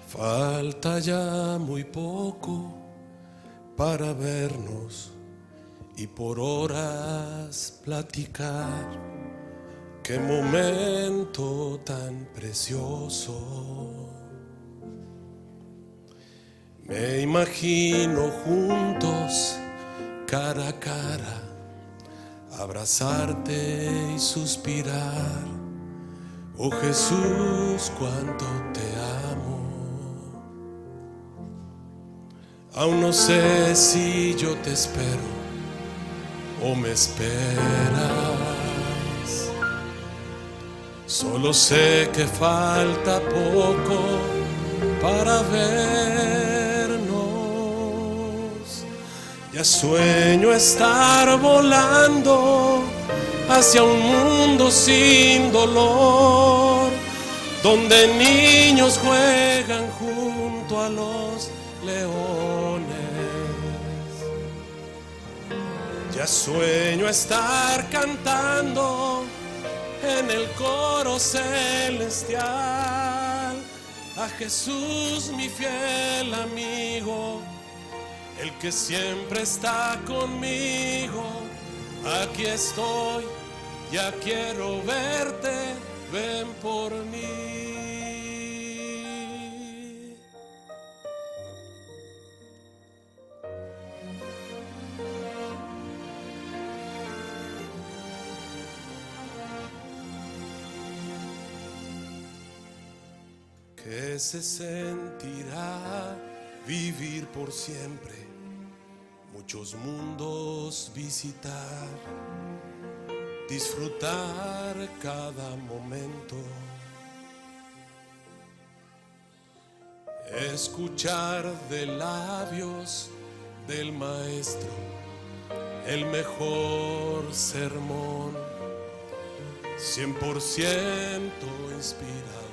Falta ya muy poco para vernos y por horas platicar. Qué momento tan precioso. Me imagino juntos, cara a cara, abrazarte y suspirar. Oh Jesús, cuánto te amo. Aún no sé si yo te espero o me esperas. Solo sé que falta poco para vernos. Ya sueño estar volando hacia un mundo sin dolor, donde niños juegan junto a los leones. Ya sueño estar cantando en el coro celestial a Jesús, mi fiel amigo, el que siempre está conmigo. Aquí estoy, ya quiero verte, ven por mí. ¿Qué se sentirá vivir por siempre? Muchos mundos visitar, disfrutar cada momento, escuchar de labios del maestro el mejor sermón, 100% inspirador.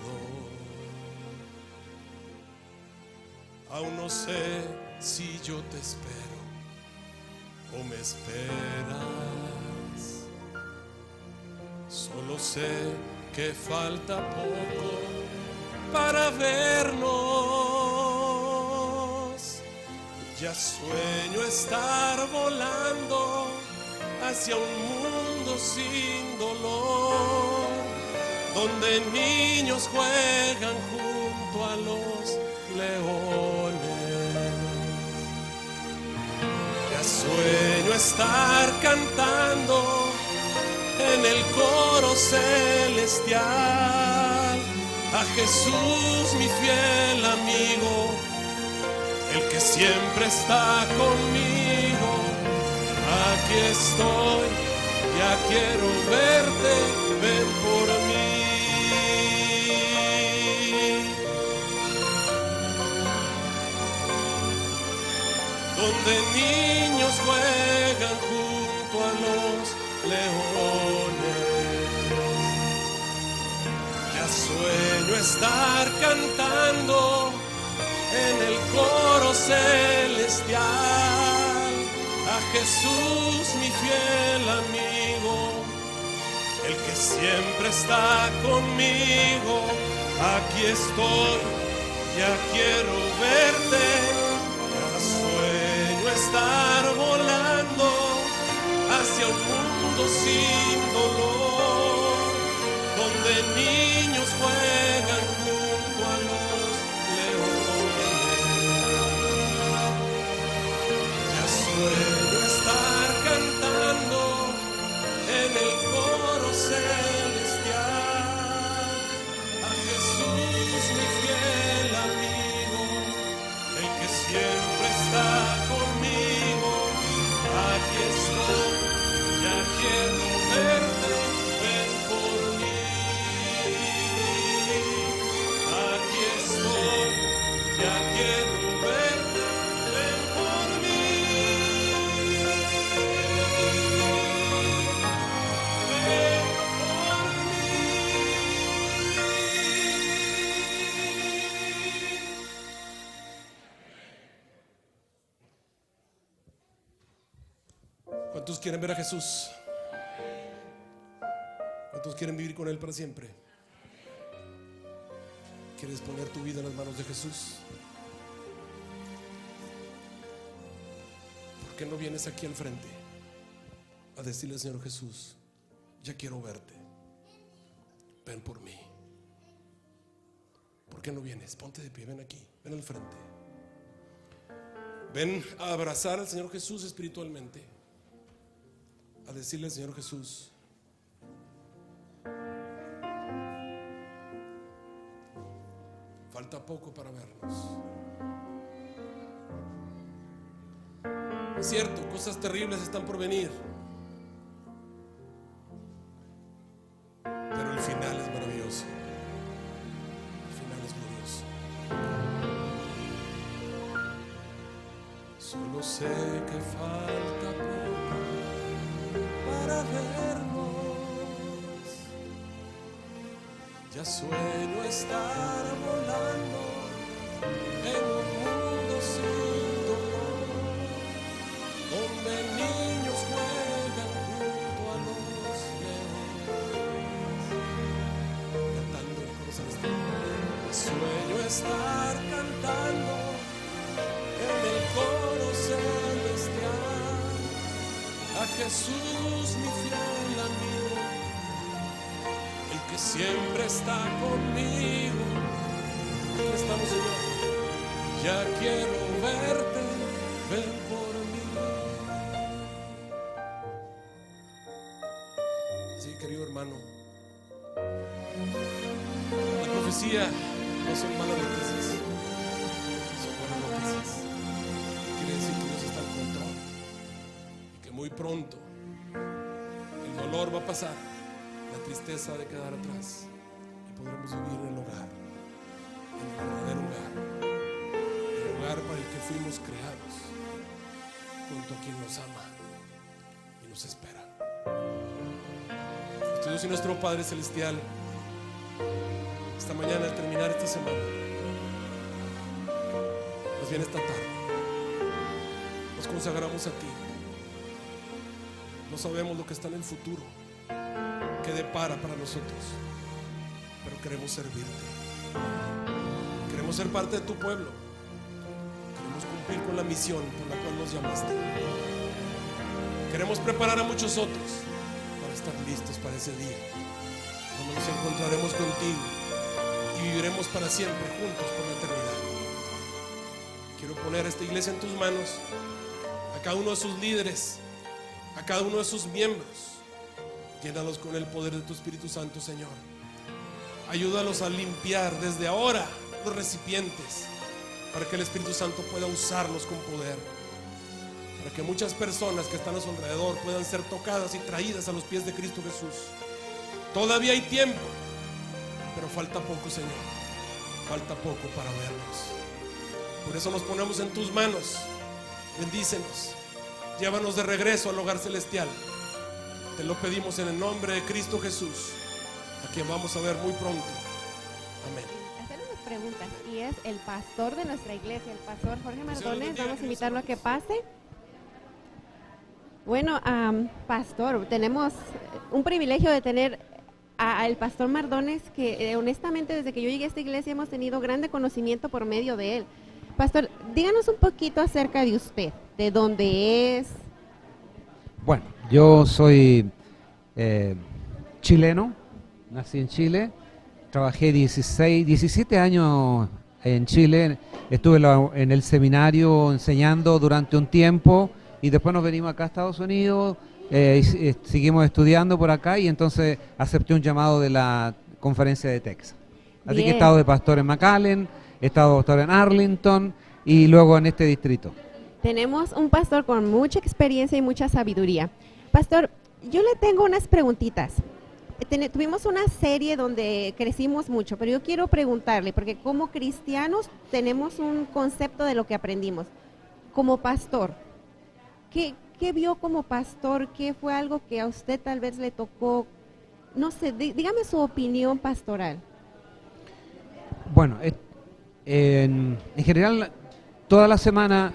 Aún no sé si yo te espero o me esperas. Solo sé que falta poco para vernos. Ya sueño estar volando hacia un mundo sin dolor, donde niños juegan junto a los leones. Ya sueño estar cantando en el coro celestial a Jesús, mi fiel amigo, el que siempre está conmigo. Aquí estoy, ya quiero verte, ven por mí. Donde niños juegan junto a los leones. Ya sueño estar cantando en el coro celestial a Jesús, mi fiel amigo, el que siempre está conmigo. Aquí estoy, ya quiero verte. Ya sueño estar volando hacia un mundo sin dolor, donde niños juegan junto a los leones. Ya sueño estar cantando en el coro celestial a Jesús, mi fiel amigo, el que siempre está conmigo. Aquí estoy, ya quiero verte, ven por mí. Aquí estoy, ya quiero verte, ven por mí. Ven por mí. ¿Cuántos quieren ver a Jesús? ¿Cuántos quieren vivir con Él para siempre? ¿Quieres poner tu vida en las manos de Jesús? ¿Por qué no vienes aquí al frente a decirle al Señor Jesús, ya quiero verte, ven por mí? ¿Por qué no vienes? Ponte de pie, ven aquí, ven al frente. Ven a abrazar al Señor Jesús espiritualmente, a decirle al Señor Jesús, falta poco para vernos. Es cierto, cosas terribles están por venir, pero el final es maravilloso. El final es glorioso. Solo sé que falta poco para vernos. Ya sueño estar volando en un mundo sin dolor, donde niños juegan junto a los leones, cantando el coro celestial. Sueño estar cantando en el coro celestial a Jesús, mi fiel amigo, el que siempre está conmigo. Aquí estamos, Señor. Ya quiero verte, ven por mí. Sí, querido hermano, la profecía no son malas noticias, son buenas noticias. Quiere decir que Dios está al control y que muy pronto el dolor va a pasar, la tristeza ha de quedar atrás y podremos vivir en el hogar, en el verdadero hogar, el hogar para el que fuimos creados, junto a quien nos ama y nos espera. Nuestro Dios y nuestro Padre Celestial, esta mañana al terminar esta semana, Pues bien, esta tarde nos consagramos a ti. No sabemos lo que está en el futuro, que depara para nosotros, pero queremos servirte. Queremos ser parte de tu pueblo. Queremos cumplir con la misión por la cual nos llamaste. Queremos preparar a muchos otros para estar listos para ese día, donde nos encontraremos contigo y viviremos para siempre juntos por la eternidad. Quiero poner esta iglesia en tus manos, a cada uno de sus líderes, a cada uno de sus miembros. Llénalos con el poder de tu Espíritu Santo, Señor. Ayúdalos a limpiar desde ahora los recipientes, para que el Espíritu Santo pueda usarlos con poder, para que muchas personas que están a su alrededor puedan ser tocadas y traídas a los pies de Cristo Jesús. Todavía hay tiempo, pero falta poco, Señor. Falta poco para vernos. Por eso nos ponemos en tus manos. Bendícenos. Llévanos de regreso al hogar celestial. Te lo pedimos en el nombre de Cristo Jesús, a quien vamos a ver muy pronto. Amén. Hacer unas preguntas, y es el pastor de nuestra iglesia, el pastor Jorge Mardones. Vamos a invitarlo a que pase. Bueno, pastor, tenemos un privilegio de tener al pastor Mardones, que honestamente desde que yo llegué a esta iglesia hemos tenido grande conocimiento por medio de él. Pastor, díganos un poquito acerca de usted, de dónde es. Bueno, yo soy chileno, nací en Chile, trabajé 17 años en Chile, estuve en el seminario enseñando durante un tiempo y después nos venimos acá a Estados Unidos, seguimos estudiando por acá y entonces acepté un llamado de la conferencia de Texas. Así Bien. que he estado de pastor en McAllen, he estado de pastor en Arlington y luego en este distrito. Tenemos un pastor con mucha experiencia y mucha sabiduría. Pastor, yo le tengo unas preguntitas. Tuvimos una serie donde crecimos mucho, pero yo quiero preguntarle, porque como cristianos tenemos un concepto de lo que aprendimos. Como pastor, ¿qué vio como pastor? ¿Qué fue algo que a usted tal vez le tocó? No sé, dígame su opinión pastoral. Bueno, en general, toda la semana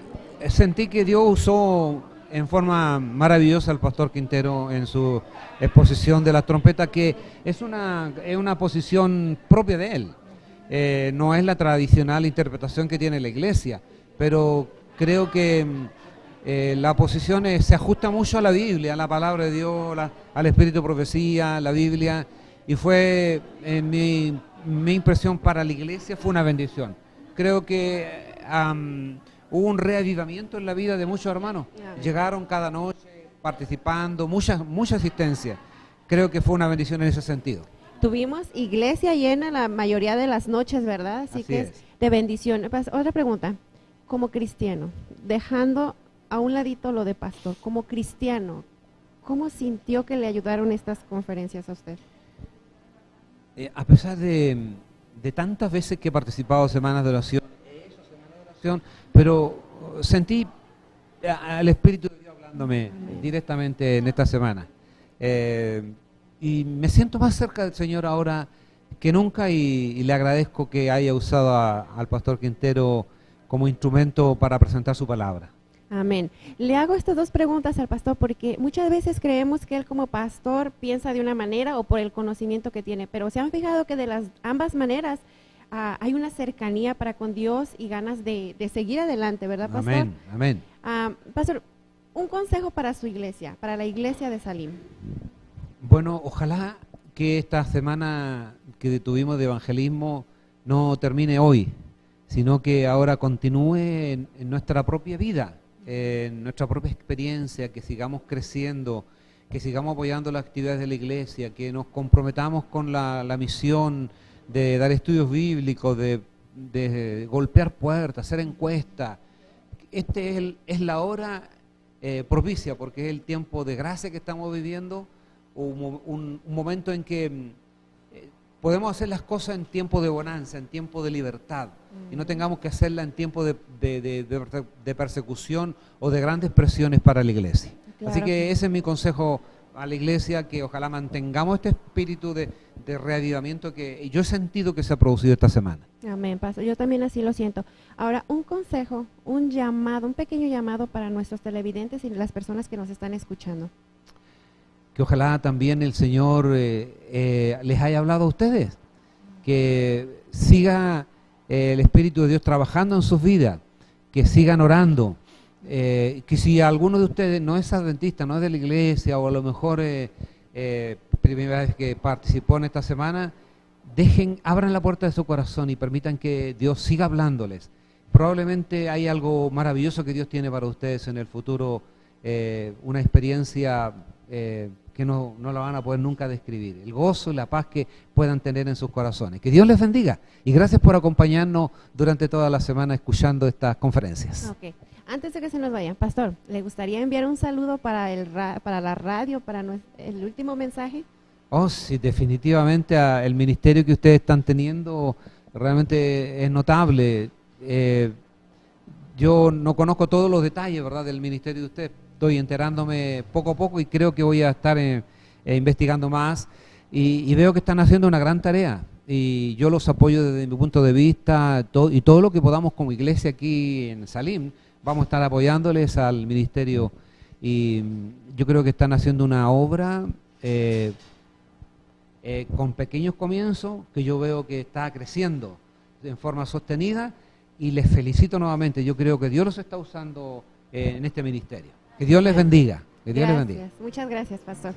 sentí que Dios usó en forma maravillosa al pastor Quintero en su exposición de la trompeta, que es una posición propia de él. No es la tradicional interpretación que tiene la iglesia, pero creo que la posición se ajusta mucho a la Biblia, a la palabra de Dios, al espíritu de profecía, la Biblia, y fue, en mi impresión para la iglesia, fue una bendición. Creo que hubo un reavivamiento en la vida de muchos hermanos. Llegaron cada noche participando, mucha asistencia. Creo que fue una bendición en ese sentido. Tuvimos iglesia llena la mayoría de las noches, ¿verdad? Así que es de bendición. Otra pregunta, como cristiano, dejando a un ladito lo de pastor, como cristiano, ¿cómo sintió que le ayudaron estas conferencias a usted? A pesar de tantas veces que he participado en semanas de oración, pero sentí al Espíritu de Dios hablándome directamente en esta semana. Y me siento más cerca del Señor ahora que nunca y le agradezco que haya usado al pastor Quintero como instrumento para presentar su palabra. Amén. Le hago estas dos preguntas al pastor porque muchas veces creemos que él como pastor piensa de una manera o por el conocimiento que tiene, pero se han fijado que de las ambas maneras hay una cercanía para con Dios y ganas de seguir adelante, ¿verdad, pastor? Amén, amén. Pastor, un consejo para su iglesia, para la iglesia de Salim. Bueno, ojalá que esta semana que tuvimos de evangelismo no termine hoy, sino que ahora continúe en nuestra propia vida, en nuestra propia experiencia, que sigamos creciendo, que sigamos apoyando las actividades de la iglesia, que nos comprometamos con la misión de dar estudios bíblicos, de golpear puertas, hacer encuestas. Es la hora propicia, porque es el tiempo de gracia que estamos viviendo, un momento en que podemos hacer las cosas en tiempo de bonanza, en tiempo de libertad, y no tengamos que hacerla en tiempo de persecución o de grandes presiones para la iglesia. Claro. Así que ese es mi consejo a la iglesia que ojalá mantengamos este espíritu de reavivamiento que yo he sentido que se ha producido esta semana. Amén, pastor. Yo también así lo siento. Ahora, un consejo, un llamado, un pequeño llamado para nuestros televidentes y las personas que nos están escuchando. Que ojalá también el Señor les haya hablado a ustedes, que siga el Espíritu de Dios trabajando en sus vidas, que sigan orando, que si alguno de ustedes no es adventista, no es de la iglesia, o a lo mejor primera vez que participó en esta semana, abran la puerta de su corazón y permitan que Dios siga hablándoles. Probablemente hay algo maravilloso que Dios tiene para ustedes en el futuro, una experiencia que no la van a poder nunca describir, el gozo y la paz que puedan tener en sus corazones. Que Dios les bendiga y gracias por acompañarnos durante toda la semana escuchando estas conferencias. Ok. Antes de que se nos vayan, pastor, ¿le gustaría enviar un saludo para la radio, para el último mensaje? Oh, sí, definitivamente el ministerio que ustedes están teniendo realmente es notable. Yo no conozco todos los detalles, ¿verdad?, del ministerio de ustedes. Estoy enterándome poco a poco y creo que voy a estar investigando más y veo que están haciendo una gran tarea y yo los apoyo desde mi punto de vista y todo lo que podamos como iglesia aquí en Salim, vamos a estar apoyándoles al ministerio y yo creo que están haciendo una obra con pequeños comienzos que yo veo que está creciendo en forma sostenida y les felicito nuevamente. Yo creo que Dios los está usando en este ministerio. Que Dios les bendiga. Que Dios les bendiga. Muchas gracias, pastor.